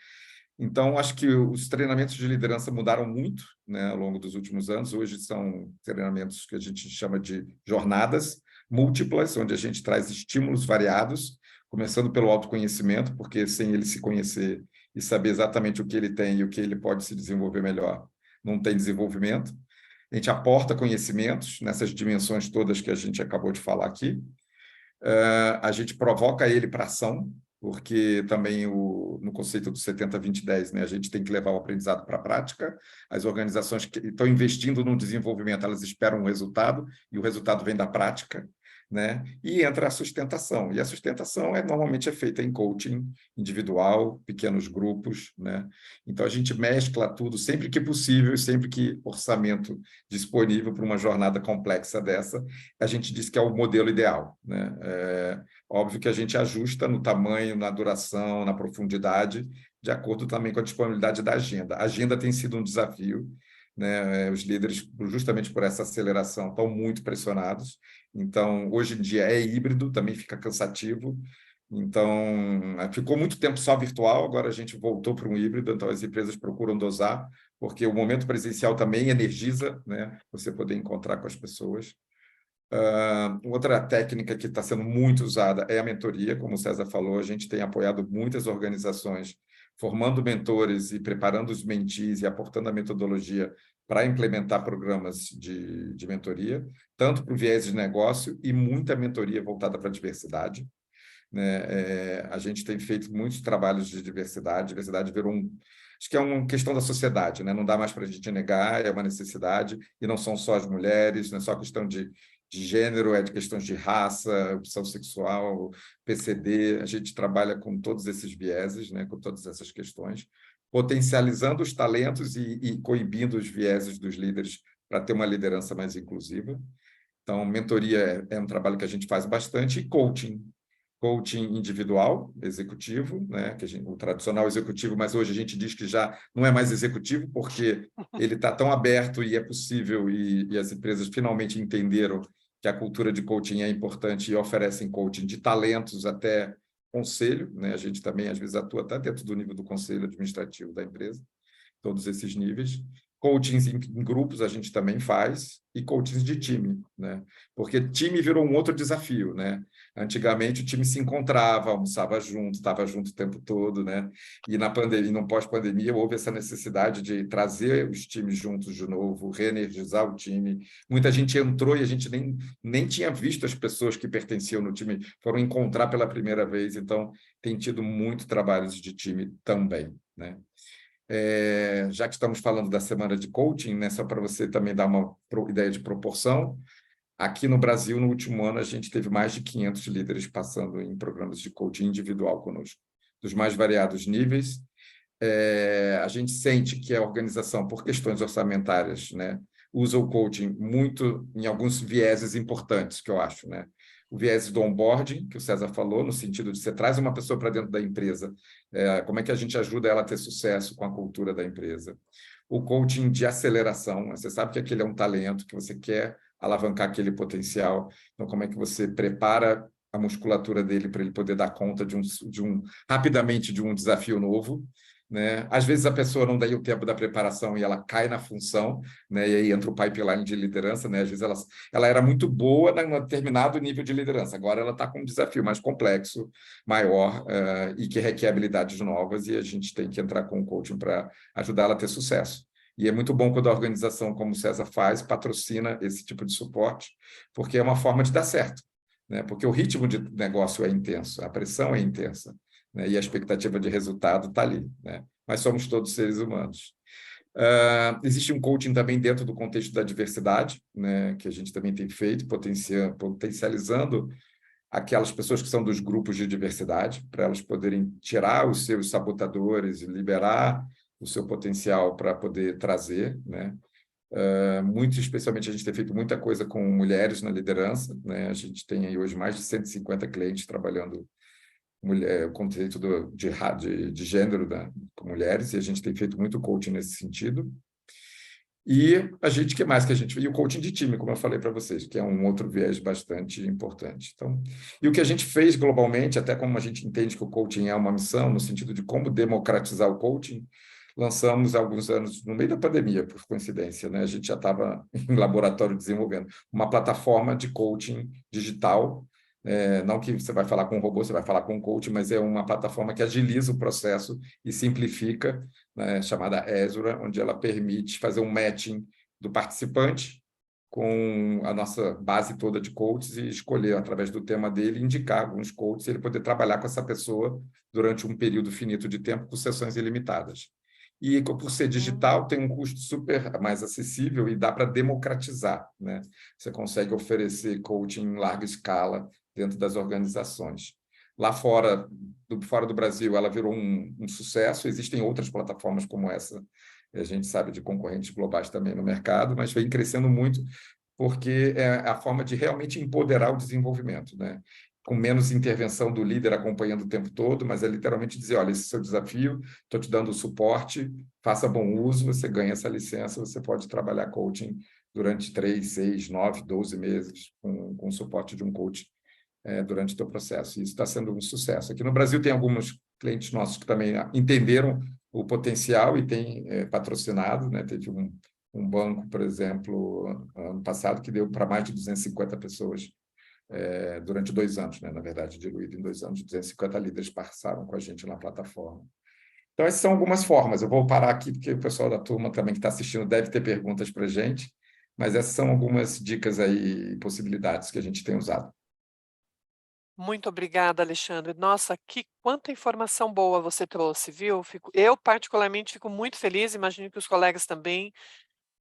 Então, acho que os treinamentos de liderança mudaram muito, né, ao longo dos últimos anos. Hoje são treinamentos que a gente chama de jornadas múltiplas, onde a gente traz estímulos variados, começando pelo autoconhecimento, porque sem ele se conhecer e saber exatamente o que ele tem e o que ele pode se desenvolver melhor, não tem desenvolvimento. A gente aporta conhecimentos nessas dimensões todas que a gente acabou de falar aqui. A gente provoca ele para ação, porque também no conceito do 70-20-10, né, a gente tem que levar o aprendizado para a prática. As organizações que estão investindo no desenvolvimento, elas esperam um resultado, e o resultado vem da prática, né? E entra a sustentação. E a sustentação normalmente é feita em coaching individual, pequenos grupos, né? Então, a gente mescla tudo sempre que possível, sempre que orçamento disponível para uma jornada complexa dessa, a gente diz que é o modelo ideal, né? Óbvio que a gente ajusta no tamanho, na duração, na profundidade, de acordo também com a disponibilidade da agenda. A agenda tem sido um desafio, né? Os líderes, justamente por essa aceleração, estão muito pressionados. Então, hoje em dia é híbrido, também fica cansativo. Então, ficou muito tempo só virtual, agora a gente voltou para um híbrido, então as empresas procuram dosar, porque o momento presencial também energiza, né? Você poder encontrar com as pessoas. Outra técnica que está sendo muito usada é a mentoria, como o César falou, a gente tem apoiado muitas organizações formando mentores e preparando os mentees e aportando a metodologia para implementar programas de mentoria, tanto para o viés de negócio e muita mentoria voltada para a diversidade, né? A gente tem feito muitos trabalhos de diversidade, diversidade virou acho que é uma questão da sociedade, né? Não dá mais para a gente negar, é uma necessidade, e não são só as mulheres, não é só questão de gênero, é de questões de raça, opção sexual, PCD, a gente trabalha com todos esses vieses, né, com todas essas questões, potencializando os talentos e coibindo os vieses dos líderes para ter uma liderança mais inclusiva. Então, mentoria é um trabalho que a gente faz bastante, e coaching. coaching individual, executivo, né? O tradicional executivo, mas hoje a gente diz que já não é mais executivo, porque ele está tão aberto e é possível, e as empresas finalmente entenderam que a cultura de coaching é importante e oferecem coaching de talentos até conselho, né? A gente também, às vezes, atua até dentro do nível do conselho administrativo da empresa, todos esses níveis. Coachings em grupos a gente também faz, e coachings de time, né? Porque time virou um outro desafio, né? Antigamente o time se encontrava, almoçava junto, estava junto o tempo todo, né? E na pandemia, no pós-pandemia, houve essa necessidade de trazer os times juntos de novo, reenergizar o time. Muita gente entrou e a gente nem tinha visto as pessoas que pertenciam no time, foram encontrar pela primeira vez, então tem tido muito trabalho de time também, né? Já que estamos falando da semana de coaching, né, só para você também dar uma ideia de proporção, aqui no Brasil, no último ano, a gente teve mais de 500 líderes passando em programas de coaching individual conosco, dos mais variados níveis. A gente sente que a organização, por questões orçamentárias, né, usa o coaching muito em alguns vieses importantes, que eu acho, né? O viés do onboarding, que o César falou, no sentido de você traz uma pessoa para dentro da empresa, como é que a gente ajuda ela a ter sucesso com a cultura da empresa. O coaching de aceleração, você sabe que aquele é um talento, que você quer alavancar aquele potencial, então como é que você prepara a musculatura dele para ele poder dar conta rapidamente de um desafio novo, né? Às vezes a pessoa não dá o tempo da preparação e ela cai na função, né? E aí entra o pipeline de liderança, né? Às vezes ela era muito boa em determinado nível de liderança, agora ela está com um desafio mais complexo, maior, e que requer habilidades novas, e a gente tem que entrar com o coaching para ajudar ela a ter sucesso. E é muito bom quando a organização, como o César faz, patrocina esse tipo de suporte, porque é uma forma de dar certo, né? Porque o ritmo de negócio é intenso, a pressão é intensa, né? E a expectativa de resultado está ali, né? Mas somos todos seres humanos. Existe um coaching também dentro do contexto da diversidade, né? Que a gente também tem feito, potencializando aquelas pessoas que são dos grupos de diversidade, para elas poderem tirar os seus sabotadores e liberar o seu potencial para poder trazer, né? Muito especialmente, a gente tem feito muita coisa com mulheres na liderança, né? A gente tem aí hoje mais de 150 clientes trabalhando o conceito de gênero com mulheres, e a gente tem feito muito coaching nesse sentido. E que mais que a gente... E o coaching de time, como eu falei para vocês, que é um outro viés bastante importante. Então, e o que a gente fez globalmente, até como a gente entende que o coaching é uma missão, no sentido de como democratizar o coaching, lançamos há alguns anos, no meio da pandemia, por coincidência, né? A gente já estava em laboratório desenvolvendo uma plataforma de coaching digital. Não que você vai falar com um robô, você vai falar com um coach, mas é uma plataforma que agiliza o processo e simplifica, né, chamada Ezra, onde ela permite fazer um matching do participante com a nossa base toda de coaches e escolher, através do tema dele, indicar alguns coaches e ele poder trabalhar com essa pessoa durante um período finito de tempo, com sessões ilimitadas. E, por ser digital, tem um custo super mais acessível e dá para democratizar, né? Você consegue oferecer coaching em larga escala dentro das organizações. Lá fora do Brasil, ela virou um sucesso. Existem outras plataformas como essa, a gente sabe de concorrentes globais também no mercado, mas vem crescendo muito porque é a forma de realmente empoderar o desenvolvimento, né? Com menos intervenção do líder acompanhando o tempo todo, mas é literalmente dizer, olha, esse é o seu desafio, estou te dando o suporte, faça bom uso, você ganha essa licença, você pode trabalhar coaching durante 3, 6, 9, 12 meses com o suporte de um coach durante o teu processo. E isso está sendo um sucesso. Aqui no Brasil tem alguns clientes nossos que também entenderam o potencial e têm patrocinado, né? Teve um banco, por exemplo, ano passado, que deu para mais de 250 pessoas durante 2 anos, né? Na verdade, diluído em 2 anos, 250 líderes passaram com a gente na plataforma. Então, essas são algumas formas. Eu vou parar aqui, porque o pessoal da turma também que está assistindo deve ter perguntas para a gente, mas essas são algumas dicas aí, possibilidades que a gente tem usado. Muito obrigada, Alexandre. Nossa, quanta informação boa você trouxe, viu? Eu, particularmente, fico muito feliz, imagino que os colegas também,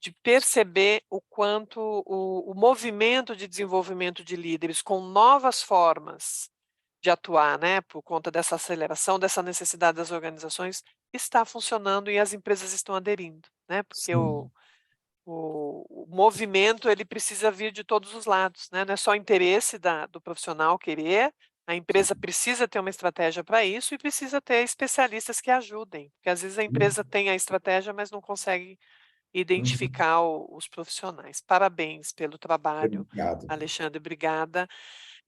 de perceber o quanto o movimento de desenvolvimento de líderes com novas formas de atuar, né, por conta dessa aceleração, dessa necessidade das organizações, está funcionando e as empresas estão aderindo, né, porque o movimento ele precisa vir de todos os lados, né, não é só o interesse do profissional querer, A empresa precisa ter uma estratégia para isso e precisa ter especialistas que ajudem, porque às vezes a empresa tem a estratégia, mas não consegue identificar os profissionais. Parabéns pelo trabalho, Obrigado. Alexandre, obrigada.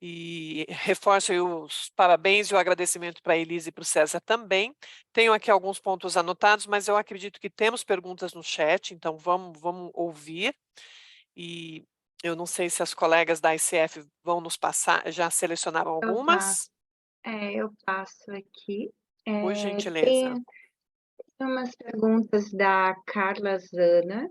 E reforço aí os parabéns e o agradecimento para a Elise e para o César também. Tenho aqui alguns pontos anotados, mas eu acredito que temos perguntas no chat, então vamos ouvir. E eu não sei se as colegas da ICF vão nos passar, já selecionaram algumas? Eu passo aqui. Por Tem gentileza. umas perguntas da Carla Zana,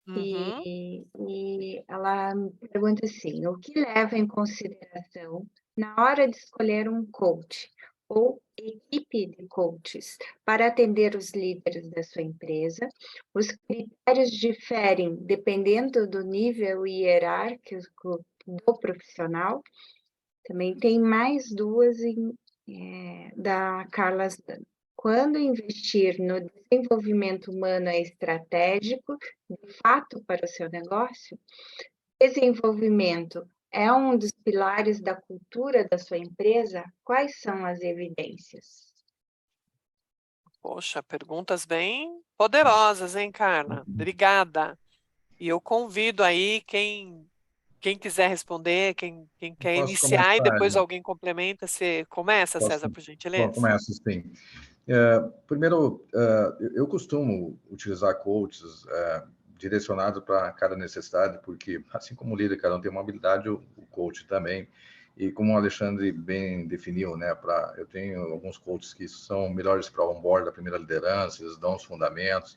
Uhum. e ela pergunta assim: o que leva em consideração na hora de escolher um coach ou equipe de coaches para atender os líderes da sua empresa? Os critérios diferem dependendo do nível hierárquico do profissional? Também tem mais duas da Carla Zana. Quando investir no desenvolvimento humano é estratégico, de fato, para o seu negócio? Desenvolvimento é um dos pilares da cultura da sua empresa? Quais são as evidências? Poxa, perguntas bem poderosas, hein, Carla? Obrigada. E eu convido aí quem quiser responder, quem quer Posso iniciar e começar, depois Edna? alguém complementa. Você começa, César, Posso? por Bom, gentileza? começo sim. Primeiro, eu costumo utilizar coaches direcionados para cada necessidade, porque, assim como o líder, cada um tem uma habilidade, o coach também. E como o Alexandre bem definiu, né, eu tenho alguns coaches que são melhores para o onboard da primeira liderança, eles dão os fundamentos.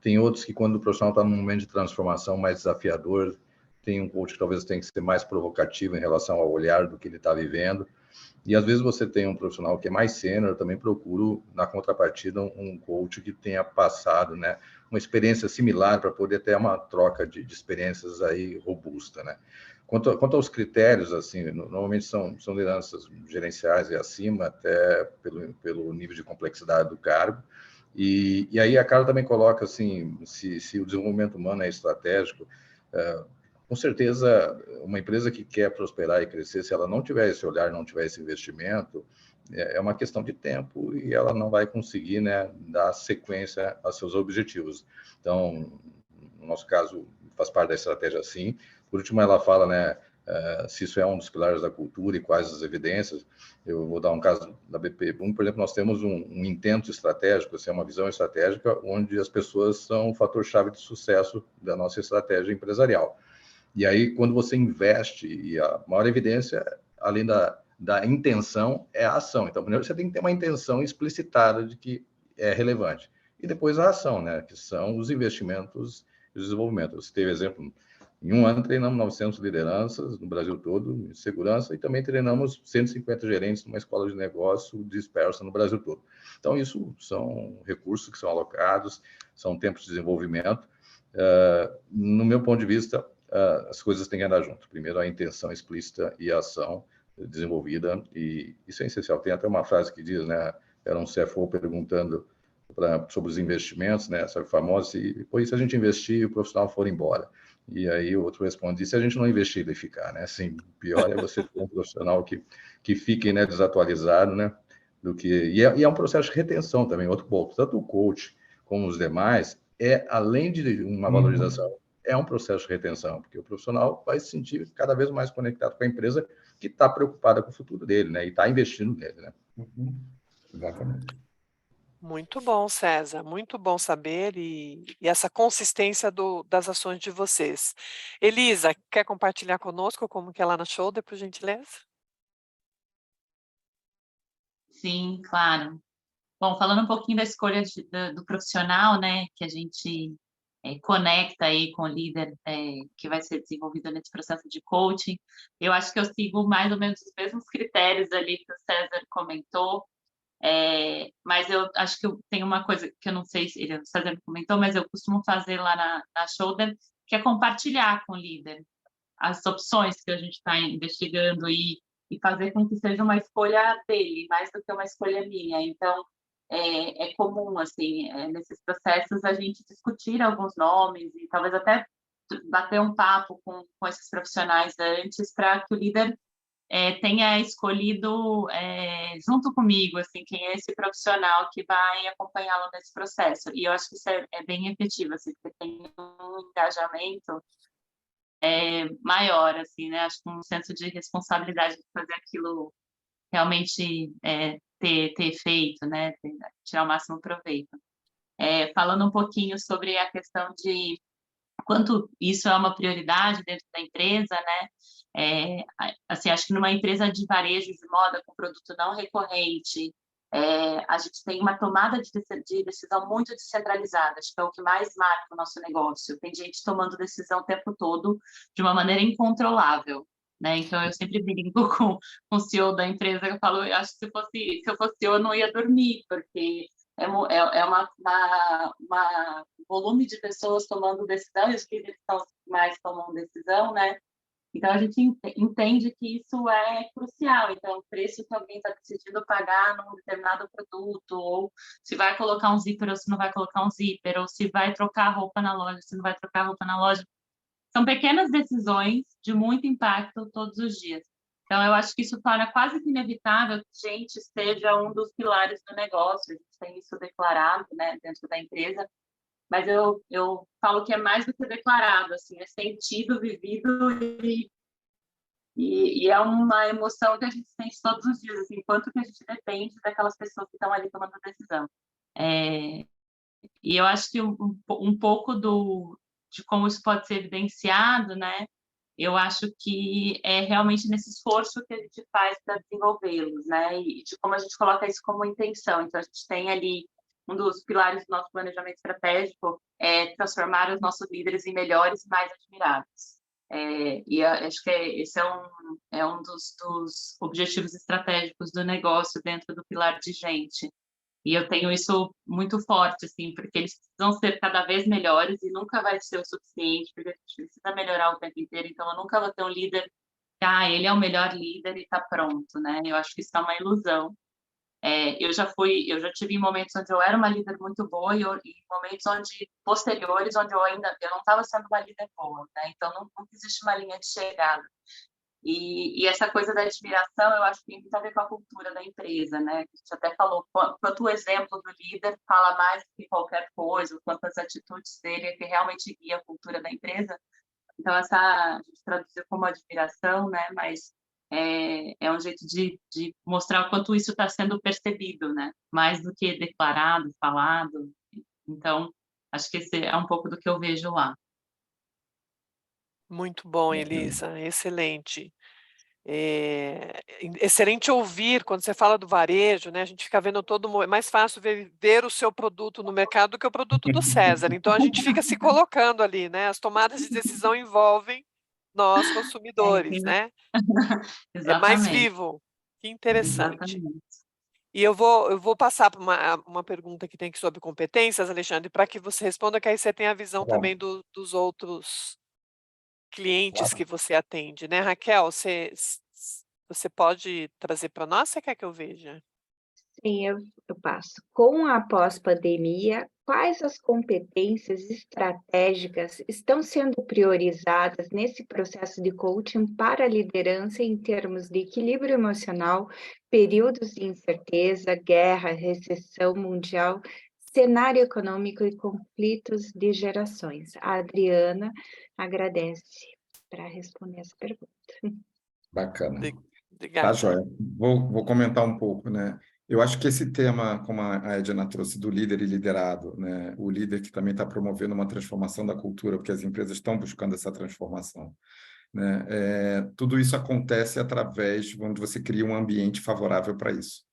Tem outros que, quando o profissional está num momento de transformação mais desafiador, tem um coach que talvez tenha que ser mais provocativo em relação ao olhar do que ele está vivendo. E às vezes você tem um profissional que é mais sênior, eu também procuro, na contrapartida, um coach que tenha passado, né, uma experiência similar para poder ter uma troca de experiências aí robusta, né? Quanto aos critérios, assim, normalmente são lideranças gerenciais e acima, até pelo nível de complexidade do cargo. E aí a Carla também coloca, assim, se o desenvolvimento humano é estratégico, com certeza, uma empresa que quer prosperar e crescer, se ela não tiver esse olhar, não tiver esse investimento, é uma questão de tempo e ela não vai conseguir, né, dar sequência a seus objetivos. Então, no nosso caso, faz parte da estratégia, sim. Por último, ela fala, né, se isso é um dos pilares da cultura e quais as evidências. Eu vou dar um caso da BP Boom, por exemplo, nós temos um intento estratégico, assim, uma visão estratégica, onde as pessoas são o fator-chave de sucesso da nossa estratégia empresarial. E aí, quando você investe, e a maior evidência, além da intenção, é a ação. Então, primeiro você tem que ter uma intenção explicitada de que é relevante. E depois a ação, né? Que são os investimentos e o desenvolvimento. Você teve exemplo, em um ano treinamos 900 lideranças no Brasil todo, em segurança, e também treinamos 150 gerentes numa escola de negócio dispersa no Brasil todo. Então, isso são recursos que são alocados, são tempos de desenvolvimento. No meu ponto de vista, as coisas têm que andar junto. Primeiro, a intenção explícita e a ação desenvolvida, e isso é essencial. Tem até uma frase que diz, né, era um CFO perguntando sobre os investimentos, né, essa famosa, e depois se a gente investir e o profissional for embora. E aí o outro responde, se a gente não investir, ele ficar, né? Assim, pior é você ter um profissional que fique, né, desatualizado, né, e é um processo de retenção também, outro ponto. Tanto o coach como os demais, além de uma valorização, é um processo de retenção, porque o profissional vai se sentir cada vez mais conectado com a empresa que está preocupada com o futuro dele, né? E está investindo nele, né? Exatamente. Muito bom, César, muito bom saber e essa consistência das ações de vocês. Elisa, quer compartilhar conosco como que é lá na Shoulder, por gentileza? Sim, claro. Bom, falando um pouquinho da escolha do profissional, né, que a gente conecta aí com o líder que vai ser desenvolvido nesse processo de coaching, eu acho que eu sigo mais ou menos os mesmos critérios ali que o César comentou, mas eu acho que eu tenho uma coisa que eu não sei se o César comentou, mas eu costumo fazer lá na Shoulder, que é compartilhar com o líder as opções que a gente está investigando e fazer com que seja uma escolha dele, mais do que uma escolha minha. Então, é comum, assim, nesses processos, a gente discutir alguns nomes e talvez até bater um papo com esses profissionais antes para que o líder tenha escolhido junto comigo, assim, quem é esse profissional que vai acompanhá-lo nesse processo. E eu acho que isso é bem efetivo, assim, porque tem um engajamento maior, assim, né? Acho que um senso de responsabilidade de fazer aquilo realmente ter efeito, né? Tirar o máximo proveito. Falando um pouquinho sobre a questão de quanto isso é uma prioridade dentro da empresa, né? Assim, acho que numa empresa de varejo de moda com produto não recorrente, a gente tem uma tomada de decisão muito descentralizada, acho que é o que mais marca o nosso negócio. Tem gente tomando decisão o tempo todo de uma maneira incontrolável, né? Então, eu sempre brinco com o CEO da empresa, eu falo, eu acho que se eu fosse eu não ia dormir, porque um volume de pessoas tomando decisão, e os líderes são os que mais tomam decisão, né? Então, a gente entende que isso é crucial. Então, o preço que alguém está decidindo pagar num determinado produto, ou se vai colocar um zíper ou se não vai colocar um zíper, ou se vai trocar roupa na loja, se não vai trocar roupa na loja. São pequenas decisões de muito impacto todos os dias. Então, eu acho que isso torna quase que inevitável que gente seja um dos pilares do negócio. A gente tem isso declarado, né, dentro da empresa, mas eu falo que é mais do que declarado, assim, é sentido, vivido e é uma emoção que a gente sente todos os dias, assim, quanto que a gente depende daquelas pessoas que estão ali tomando a decisão. E eu acho que um pouco de como isso pode ser evidenciado, né? Eu acho que é realmente nesse esforço que a gente faz para desenvolvê-los, né? E de como a gente coloca isso como intenção. Então, a gente tem ali um dos pilares do nosso planejamento estratégico é transformar os nossos líderes em melhores e mais admiráveis. E acho que esse é um dos objetivos estratégicos do negócio dentro do pilar de gente. E eu tenho isso muito forte, assim, porque eles precisam ser cada vez melhores e nunca vai ser o suficiente, porque a gente precisa melhorar o tempo inteiro. Então, eu nunca vou ter um líder que, ele é o melhor líder e está pronto, né? Eu acho que isso é uma ilusão. Eu já tive momentos onde eu era uma líder muito boa e momentos posteriores onde eu não estava sendo uma líder boa, né? Então, não existe uma linha de chegada. E essa coisa da admiração, eu acho que tem muito a ver com a cultura da empresa, né? A gente até falou quanto o exemplo do líder fala mais do que qualquer coisa, quanto as atitudes dele é que realmente guia a cultura da empresa. Então, a gente traduziu como admiração, né? Mas é um jeito de mostrar o quanto isso está sendo percebido, né? Mais do que declarado, falado. Então, acho que esse é um pouco do que eu vejo lá. Muito bom, Elisa, excelente. Excelente ouvir quando você fala do varejo, né? A gente fica vendo é mais fácil ver o seu produto no mercado do que o produto do César. Então a gente fica se colocando ali, né? As tomadas de decisão envolvem nós consumidores, né? É mais Exatamente. vivo. Que interessante. Exatamente. E eu vou passar para uma pergunta que tem aqui sobre competências, Alexandre, para que você responda, que aí você tem a visão também dos outros clientes que você atende, né? Raquel, você pode trazer para nós? Você quer que eu veja? Sim, eu passo. Com a pós-pandemia, quais as competências estratégicas estão sendo priorizadas nesse processo de coaching para a liderança em termos de equilíbrio emocional, períodos de incerteza, guerra, recessão mundial, cenário econômico e conflitos de gerações? A Adriana agradece para responder essa pergunta. Bacana. Tá, Obrigada. joia. Vou comentar um pouco, né? Eu acho que esse tema, como a Edna trouxe, do líder e liderado, né? O líder que também está promovendo uma transformação da cultura, porque as empresas estão buscando essa transformação, né? Tudo isso acontece através de onde você cria um ambiente favorável para isso.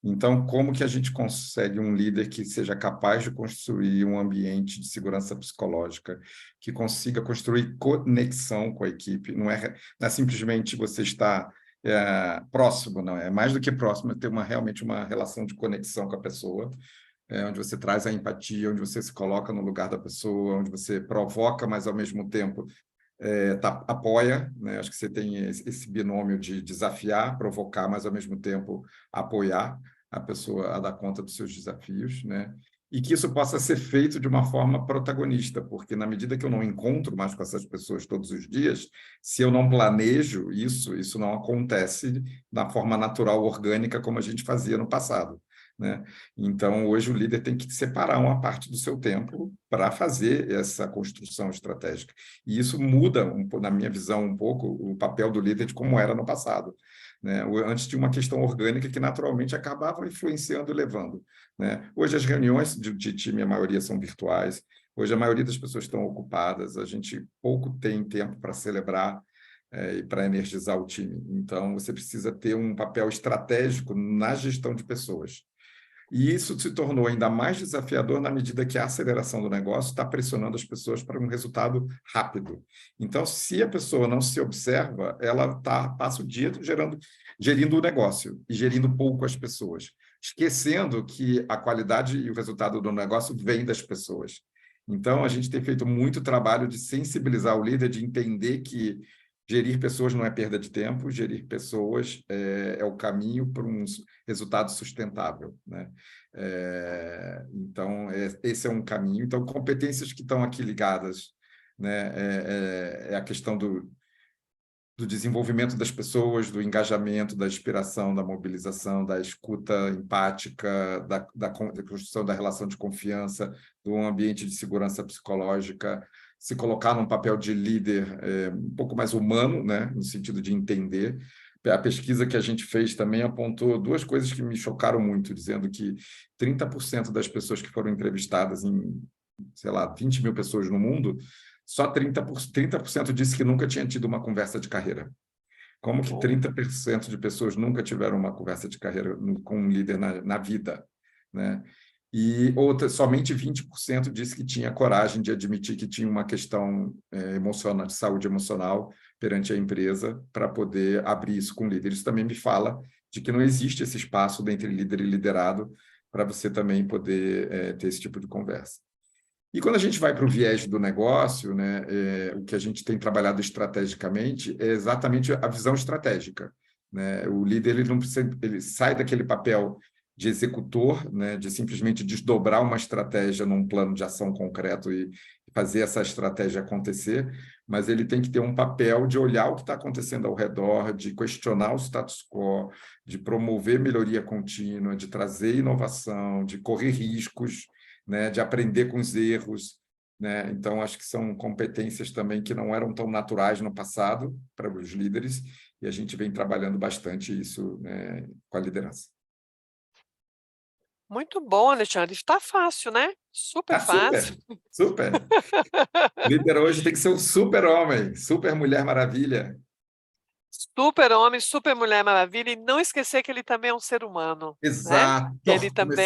Então, como que a gente consegue um líder que seja capaz de construir um ambiente de segurança psicológica, que consiga construir conexão com a equipe? Não é simplesmente você estar próximo, não. É mais do que próximo, é ter realmente uma relação de conexão com a pessoa, onde você traz a empatia, onde você se coloca no lugar da pessoa, onde você provoca, mas, ao mesmo tempo, apoia, né? Acho que você tem esse binômio de desafiar, provocar, mas, ao mesmo tempo, apoiar a pessoa a dar conta dos seus desafios, né? e que isso possa ser feito de uma forma protagonista, porque na medida que eu não encontro mais com essas pessoas todos os dias, se eu não planejo isso não acontece da forma natural, orgânica, como a gente fazia no passado, né? Então, hoje o líder tem que separar uma parte do seu tempo para fazer essa construção estratégica. E isso muda, na minha visão, um pouco o papel do líder de como era no passado, né? Antes tinha uma questão orgânica que naturalmente acabava influenciando e levando, né? Hoje as reuniões de time, a maioria são virtuais, hoje a maioria das pessoas estão ocupadas, a gente pouco tem tempo para celebrar e para energizar o time. Então, você precisa ter um papel estratégico na gestão de pessoas. E isso se tornou ainda mais desafiador na medida que a aceleração do negócio está pressionando as pessoas para um resultado rápido. Então, se a pessoa não se observa, ela passa o dia gerindo o negócio e gerindo pouco as pessoas, esquecendo que a qualidade e o resultado do negócio vem das pessoas. Então, a gente tem feito muito trabalho de sensibilizar o líder, de entender que gerir pessoas não é perda de tempo, gerir pessoas é o caminho para um resultado sustentável, né? Então, esse é um caminho. Então, competências que estão aqui ligadas, né? É a questão do desenvolvimento das pessoas, do engajamento, da inspiração, da mobilização, da escuta empática, da construção da relação de confiança, do ambiente de segurança psicológica, se colocar num papel de líder um pouco mais humano, né, no sentido de entender. A pesquisa que a gente fez também apontou duas coisas que me chocaram muito, dizendo que 30% das pessoas que foram entrevistadas em, sei lá, 20 mil pessoas no mundo, só 30% disse que nunca tinha tido uma conversa de carreira. Como que 30% de pessoas nunca tiveram uma conversa de carreira com um líder na vida, né? E somente 20% disse que tinha coragem de admitir que tinha uma questão emocional, de saúde emocional perante a empresa para poder abrir isso com o líder. Isso também me fala de que não existe esse espaço entre líder e liderado para você também poder ter esse tipo de conversa. E quando a gente vai para o viés do negócio, né, o que a gente tem trabalhado estrategicamente é exatamente a visão estratégica, né? O líder ele não precisa, ele sai daquele papel de executor, né, de simplesmente desdobrar uma estratégia num plano de ação concreto e fazer essa estratégia acontecer, mas ele tem que ter um papel de olhar o que está acontecendo ao redor, de questionar o status quo, de promover melhoria contínua, de trazer inovação, de correr riscos, né, de aprender com os erros, né? Então, acho que são competências também que não eram tão naturais no passado para os líderes, e a gente vem trabalhando bastante isso, né, com a liderança. Muito bom, Alexandre. Está fácil, né? Super fácil. Super. Líder hoje tem que ser um super-homem, super Mulher Maravilha. Super-homem, super Mulher Maravilha, e não esquecer que ele também é um ser humano, né? Exato. Ele também,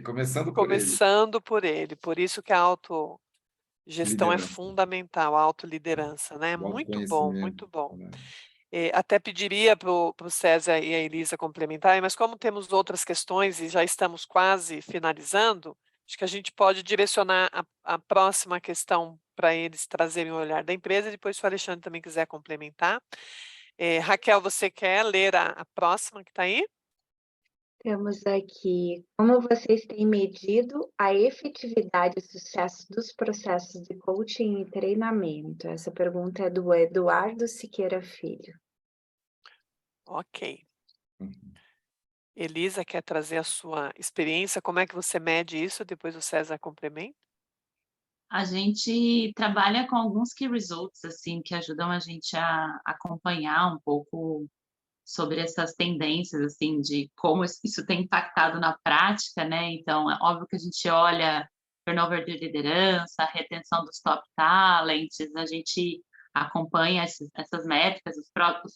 Começando por ele. Por isso que a autogestão é Liderança, fundamental, a autoliderança, né? o Muito bom, autoconhecimento, muito bom. né? Até pediria para o César e a Elisa complementarem, mas como temos outras questões e já estamos quase finalizando, acho que a gente pode direcionar a próxima questão para eles trazerem o olhar da empresa, e depois se o Alexandre também quiser complementar. Raquel, você quer ler a próxima que está aí? Temos aqui, como vocês têm medido a efetividade e sucesso dos processos de coaching e treinamento? Essa pergunta é do Eduardo Siqueira Filho. Ok. Uhum. Elisa, quer trazer a sua experiência? Como é que você mede isso? Depois o César complementa. A gente trabalha com alguns key results, assim, que ajudam a gente a acompanhar um pouco sobre essas tendências, assim, de como isso tem impactado na prática, né? Então, é óbvio que a gente olha turnover de liderança, retenção dos top talents, a gente acompanha essas métricas,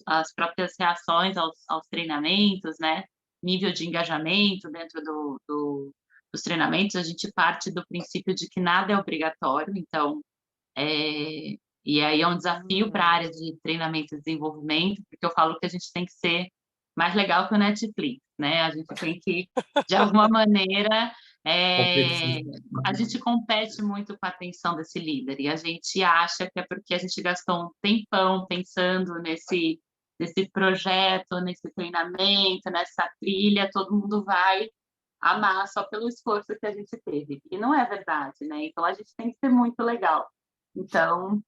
as próprias reações aos treinamentos, né? Nível de engajamento dentro dos treinamentos. A gente parte do princípio de que nada é obrigatório, então, e aí é um desafio para a área de treinamento e desenvolvimento, porque eu falo que a gente tem que ser mais legal que o Netflix, né? A gente tem que, de alguma maneira, a gente compete muito com a atenção desse líder, e a gente acha que é porque a gente gastou um tempão pensando nesse projeto, nesse treinamento, nessa trilha, todo mundo vai amar só pelo esforço que a gente teve. E não é verdade, né? Então, a gente tem que ser muito legal. Então,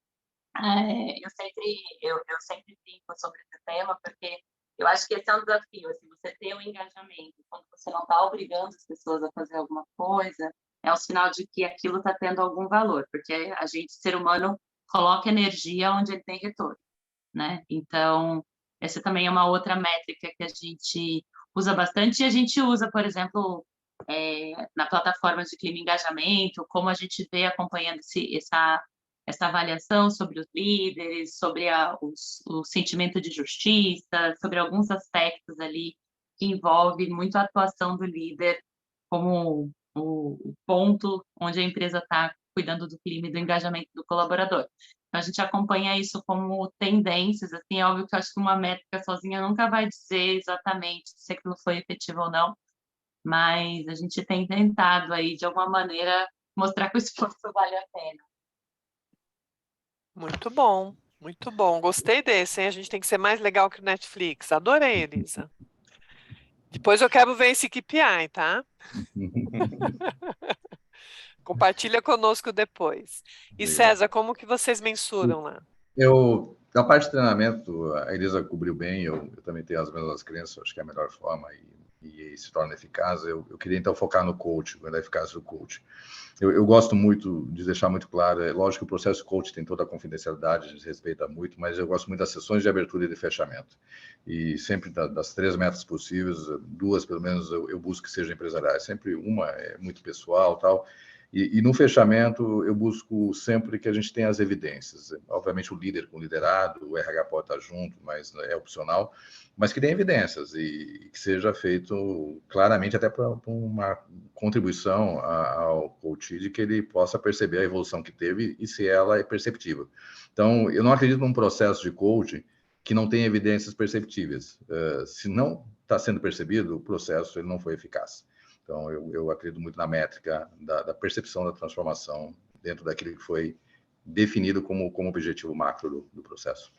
eu sempre brinco sobre esse tema, porque eu acho que esse é um desafio, assim, você ter um engajamento, quando você não está obrigando as pessoas a fazer alguma coisa, é um sinal de que aquilo está tendo algum valor, porque a gente, ser humano, coloca energia onde ele tem retorno, né? Então, essa também é uma outra métrica que a gente usa bastante, e a gente usa, por exemplo, na plataforma de clima e engajamento, como a gente vê acompanhando essa avaliação sobre os líderes, sobre o sentimento de justiça, sobre alguns aspectos ali que envolve muito a atuação do líder como o ponto onde a empresa está cuidando do clima e do engajamento do colaborador. Então, a gente acompanha isso como tendências, assim, é óbvio que eu acho que uma métrica sozinha nunca vai dizer exatamente se aquilo foi efetivo ou não, mas a gente tem tentado aí, de alguma maneira, mostrar que o esforço vale a pena. Muito bom, muito bom. Gostei desse, hein? A gente tem que ser mais legal que o Netflix. Adorei, Elisa. Depois eu quero ver esse KPI, tá? Compartilha conosco depois. E Legal. César, como que vocês mensuram lá? Na parte de treinamento, a Elisa cobriu bem, eu também tenho as mesmas crenças, acho que é a melhor forma e se torna eficaz. Eu queria, então, focar no coach, na eficácia do coach. Eu gosto muito de deixar muito claro, é lógico que o processo coach tem toda a confidencialidade, a gente respeita muito, mas eu gosto muito das sessões de abertura e de fechamento. E sempre das 3 metas possíveis, 2, pelo menos, eu busco que sejam empresariais. Sempre uma é muito pessoal, tal. E no fechamento, eu busco sempre que a gente tenha as evidências. Obviamente, o líder com o liderado, o RH pode estar junto, mas é opcional, mas que tenha evidências e que seja feito claramente até para uma contribuição ao coach, de que ele possa perceber a evolução que teve e se ela é perceptível. Então, eu não acredito num processo de coaching que não tem evidências perceptíveis. Se não está sendo percebido, o processo ele não foi eficaz. Então, eu acredito muito na métrica da percepção da transformação dentro daquilo que foi definido como objetivo macro do processo.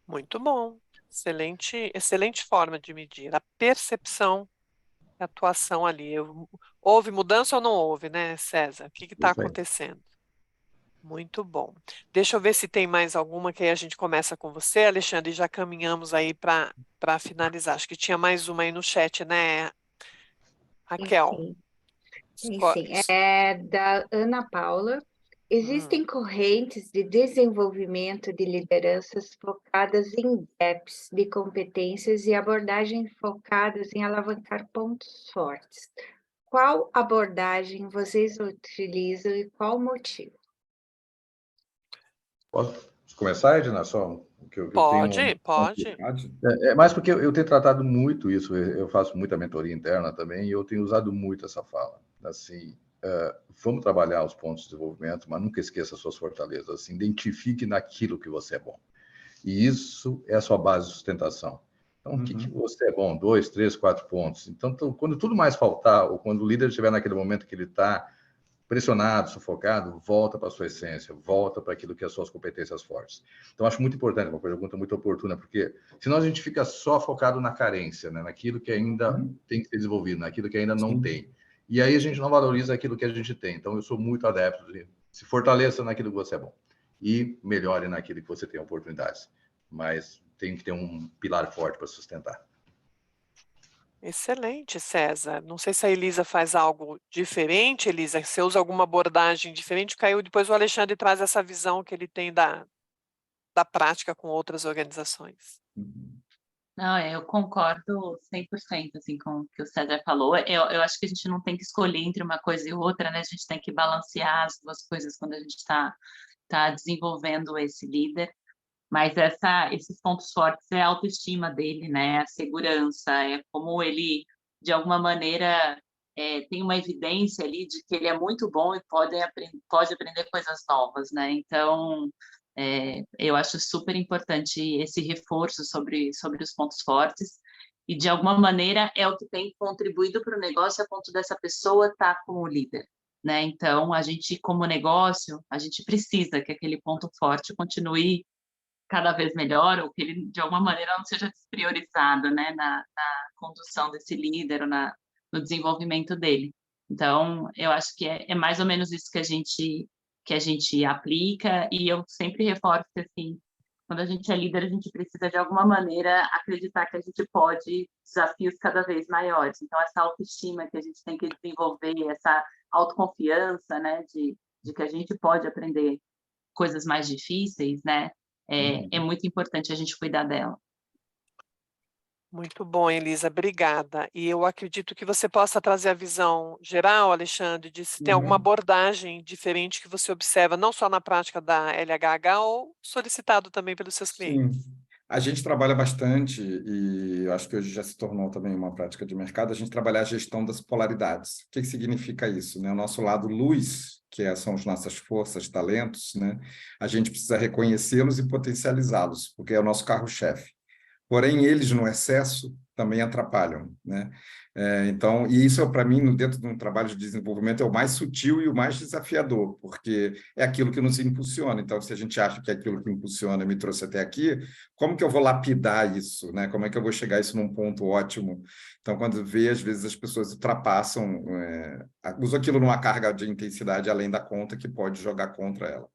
Muito bom. Excelente forma de medir a percepção da atuação ali. Houve mudança ou não houve, né, César? O que está Isso aí. acontecendo? Muito bom. Deixa eu ver se tem mais alguma que aí a gente começa com você, Alexandre, e já caminhamos aí para finalizar. Acho que tinha mais uma aí no chat, né, Raquel? Sim. É da Ana Paula. Existem correntes de desenvolvimento de lideranças focadas em gaps de competências e abordagens focadas em alavancar pontos fortes. Qual abordagem vocês utilizam e qual o motivo? Posso começar, Edna? Só que eu tenho... Pode. É mais porque eu tenho tratado muito isso, eu faço muita mentoria interna também, e eu tenho usado muito essa fala. Assim, vamos trabalhar os pontos de desenvolvimento, mas nunca esqueça as suas fortalezas. Assim, identifique naquilo que você é bom. E isso é a sua base de sustentação. Então, o que você é bom? 2, 3, 4 pontos. Então, quando tudo mais faltar, ou quando o líder estiver naquele momento que ele está pressionado, sufocado, volta para a sua essência, volta para aquilo que é as suas competências fortes. Então, acho muito importante, uma pergunta muito oportuna, porque senão a gente fica só focado na carência, né? Naquilo que ainda tem que ser desenvolvido, naquilo que ainda não tem. E aí a gente não valoriza aquilo que a gente tem. Então, eu sou muito adepto de se fortaleça naquilo que você é bom e melhore naquilo que você tem oportunidades. Mas tem que ter um pilar forte para sustentar. Excelente, César. Não sei se a Elisa faz algo diferente, Elisa. Você usa alguma abordagem diferente? Caiu, depois o Alexandre traz essa visão que ele tem da prática com outras organizações. Não, eu concordo 100% assim, com o que o César falou. Eu acho que a gente não tem que escolher entre uma coisa e outra, né? A gente tem que balancear as duas coisas quando a gente está desenvolvendo esse líder. Mas esses pontos fortes é a autoestima dele, né? A segurança, é como ele, de alguma maneira, tem uma evidência ali de que ele é muito bom e pode aprender coisas novas, né? Então, eu acho super importante esse reforço sobre os pontos fortes e, de alguma maneira, é o que tem contribuído para o negócio a ponto dessa pessoa estar como líder, né? Então, a gente, como negócio, a gente precisa que aquele ponto forte continue cada vez melhor, ou que ele, de alguma maneira, não seja despriorizado, né, na condução desse líder, ou no desenvolvimento dele. Então, eu acho que é mais ou menos isso que a gente aplica, e eu sempre reforço que, assim, quando a gente é líder, a gente precisa, de alguma maneira, acreditar que a gente pode desafios cada vez maiores. Então, essa autoestima que a gente tem que desenvolver, essa autoconfiança, né, de que a gente pode aprender coisas mais difíceis, né, é muito importante a gente cuidar dela. Muito bom, Elisa, obrigada. E eu acredito que você possa trazer a visão geral, Alexandre, de se tem alguma abordagem diferente que você observa, não só na prática da LHH, ou solicitado também pelos seus clientes. Sim, a gente trabalha bastante, e eu acho que hoje já se tornou também uma prática de mercado, a gente trabalhar a gestão das polaridades. O que significa isso, né? O nosso lado luz, são as nossas forças, talentos, né? A gente precisa reconhecê-los e potencializá-los, porque é o nosso carro-chefe. Porém, eles, no excesso, também atrapalham, né? Então, e isso, para mim, dentro de um trabalho de desenvolvimento, é o mais sutil e o mais desafiador, porque é aquilo que nos impulsiona. Então, se a gente acha que é aquilo que impulsiona me trouxe até aqui, como que eu vou lapidar isso, né? Como é que eu vou chegar a isso num ponto ótimo? Então, quando vê, às vezes, as pessoas ultrapassam, usam aquilo numa carga de intensidade além da conta que pode jogar contra ela.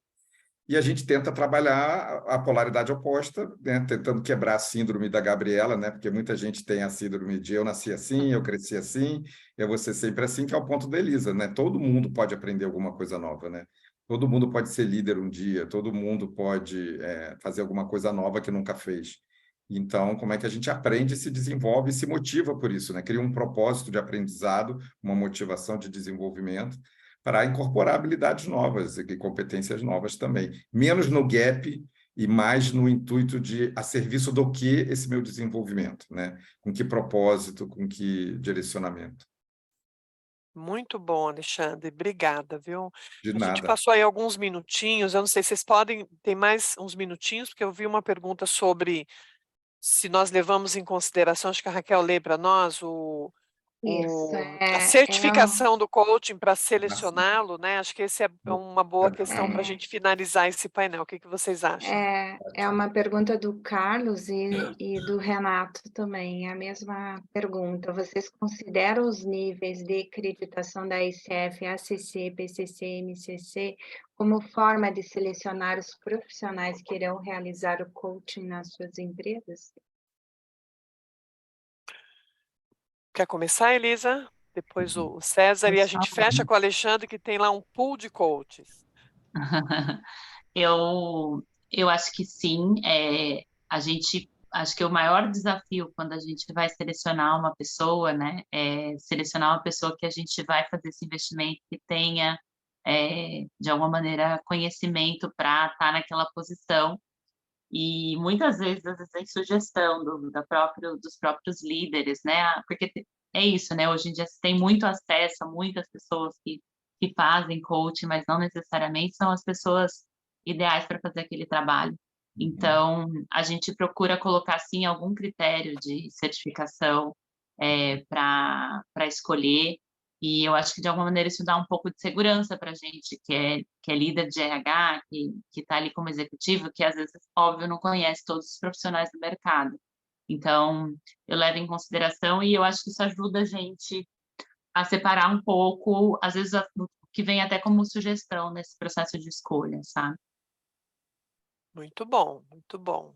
E a gente tenta trabalhar a polaridade oposta, né? Tentando quebrar a síndrome da Gabriela, né? Porque muita gente tem a síndrome de eu nasci assim, eu cresci assim, eu vou ser sempre assim, que é o ponto da Elisa, né? Todo mundo pode aprender alguma coisa nova, né? Todo mundo pode ser líder um dia, todo mundo pode fazer alguma coisa nova que nunca fez. Então, como é que a gente aprende, se desenvolve e se motiva por isso, né? Cria um propósito de aprendizado, uma motivação de desenvolvimento, para incorporar habilidades novas e competências novas também. Menos no gap e mais no intuito de a serviço do que esse meu desenvolvimento, né? Com que propósito, com que direcionamento. Muito bom, Alexandre, obrigada, viu? De A gente nada. passou aí alguns minutinhos, eu não sei se vocês podem, tem mais uns minutinhos, porque eu vi uma pergunta sobre se nós levamos em consideração, acho que a Raquel lê para nós, Isso, a certificação do coaching para selecioná-lo, né? Acho que esse é uma boa questão para a gente finalizar esse painel. O que vocês acham? é uma pergunta do Carlos e do Renato também, é a mesma pergunta. Vocês consideram os níveis de acreditação da ICF, ACC, PCC, MCC como forma de selecionar os profissionais que irão realizar o coaching nas suas empresas? Quer começar, Elisa? Depois o César, e a gente fecha com o Alexandre, que tem lá um pool de coaches. Eu acho que sim. Acho que o maior desafio quando a gente vai selecionar uma pessoa, né, é selecionar uma pessoa que a gente vai fazer esse investimento, que tenha, de alguma maneira, conhecimento para estar naquela posição. E muitas vezes, às vezes, tem sugestão dos próprios líderes, né? Porque é isso, né? Hoje em dia se tem muito acesso a muitas pessoas que fazem coaching, mas não necessariamente são as pessoas ideais para fazer aquele trabalho. Então, a gente procura colocar, sim, algum critério de certificação para escolher, e eu acho que, de alguma maneira, isso dá um pouco de segurança para a gente, que é líder de RH, que está ali como executivo, que, às vezes, óbvio, não conhece todos os profissionais do mercado. Então, eu levo em consideração, e eu acho que isso ajuda a gente a separar um pouco, às vezes, o que vem até como sugestão nesse processo de escolha, sabe? Muito bom, muito bom.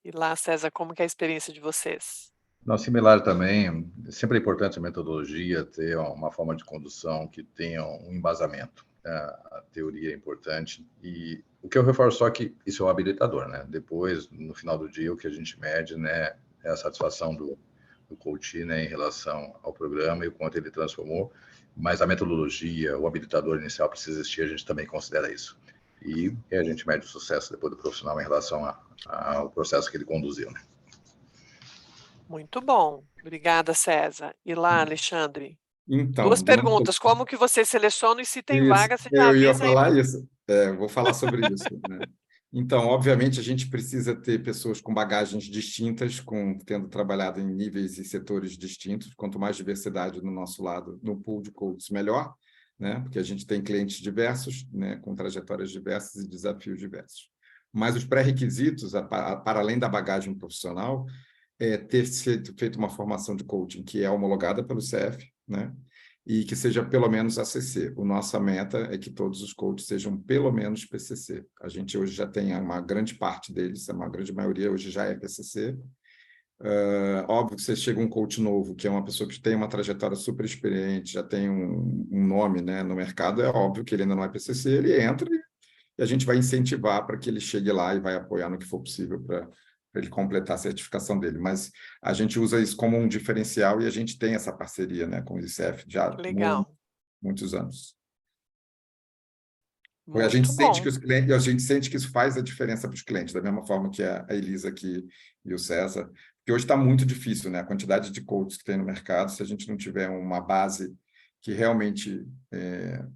E lá, César, como que é a experiência de vocês? Não, similar também, sempre é importante a metodologia, ter uma forma de condução que tenha um embasamento. A teoria é importante, e o que eu reforço só que isso é um habilitador, né? Depois, no final do dia, o que a gente mede, né, é a satisfação do coach, né, em relação ao programa e o quanto ele transformou, mas a metodologia, o habilitador inicial precisa existir, a gente também considera isso. E a gente mede o sucesso depois do profissional em relação ao processo que ele conduziu, né? Muito bom. Obrigada, César. E lá, Alexandre? Então, Duas perguntas. Como que você seleciona e se tem isso, vaga, você já eu ia avisa aí. falar isso. Vou falar sobre isso, né? Então, obviamente, a gente precisa ter pessoas com bagagens distintas, tendo trabalhado em níveis e setores distintos. Quanto mais diversidade no nosso lado, no pool de coaches, melhor, né? Porque a gente tem clientes diversos, né? Com trajetórias diversas e desafios diversos. Mas os pré-requisitos, para além da bagagem profissional, é ter feito uma formação de coaching que é homologada pelo CF, né? E que seja pelo menos ACC. A nossa meta é que todos os coaches sejam pelo menos PCC. A gente hoje já tem uma grande parte deles, uma grande maioria hoje já é PCC. Óbvio que você chega um coach novo, que é uma pessoa que tem uma trajetória super experiente, já tem um nome, né, no mercado, é óbvio que ele ainda não é PCC, ele entra e a gente vai incentivar para que ele chegue lá e vai apoiar no que for possível para ele completar a certificação dele. Mas a gente usa isso como um diferencial e a gente tem essa parceria, né, com o ICF já há Legal. muitos anos. A Muito gente sente bom. que os clientes, a gente sente que isso faz a diferença para os clientes, da mesma forma que a Elisa aqui e o César, porque hoje está muito difícil, né? A quantidade de coaches que tem no mercado, se a gente não tiver uma base que realmente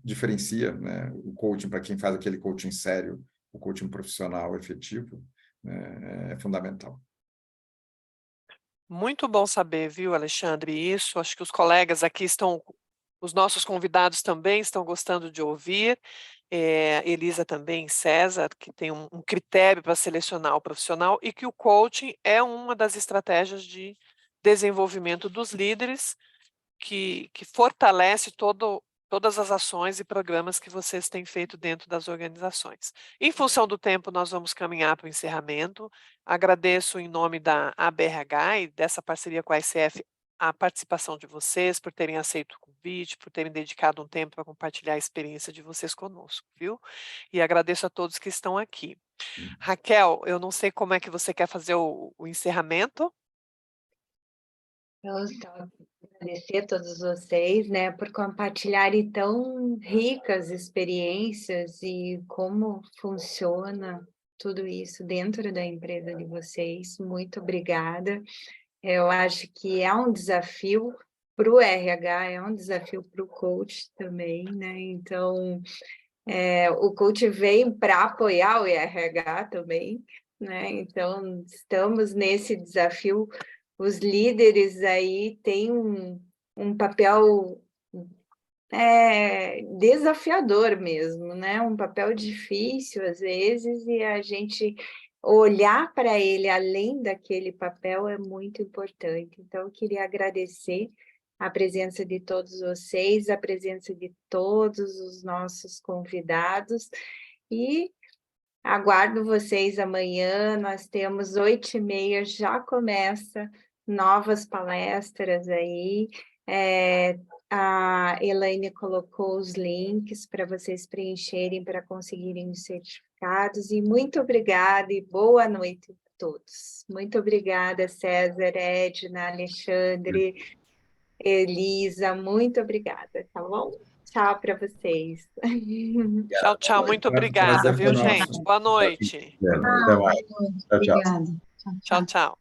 diferencia, né, o coaching para quem faz aquele coaching sério, o coaching profissional efetivo, né, é fundamental. Muito bom saber, viu, Alexandre? Isso, acho que os colegas aqui estão, os nossos convidados também estão gostando de ouvir. Elisa também, César, que tem um critério para selecionar o profissional e que o coaching é uma das estratégias de desenvolvimento dos líderes que fortalece todas as ações e programas que vocês têm feito dentro das organizações. Em função do tempo, nós vamos caminhar para o encerramento. Agradeço em nome da ABRH e dessa parceria com a ICF a participação de vocês, por terem aceito o convite, por terem dedicado um tempo para compartilhar a experiência de vocês conosco, viu? E agradeço a todos que estão aqui. Raquel, eu não sei como é que você quer fazer o encerramento. Eu agradecer a todos vocês, né, por compartilharem tão ricas experiências e como funciona tudo isso dentro da empresa de vocês. Muito obrigada. Eu acho que é um desafio para o RH, é um desafio para o coach também, né? Então, o coach vem para apoiar o RH também, né? Então, estamos nesse desafio. Os líderes aí têm um papel desafiador mesmo, né? Um papel difícil às vezes, e a gente olhar para ele além daquele papel é muito importante. Então, eu queria agradecer a presença de todos vocês, a presença de todos os nossos convidados, e aguardo vocês amanhã. Nós temos 8h30, já começa novas palestras aí. A Elaine colocou os links para vocês preencherem para conseguirem os certificados. E muito obrigada e boa noite a todos. Muito obrigada, César, Edna, Alexandre, Elisa, muito obrigada, tá bom? Tchau para vocês. Tchau, tchau. Muito obrigada, Prazer viu, foi nosso. gente? Boa noite. Até mais. Tchau, tchau. Obrigada. Tchau, tchau.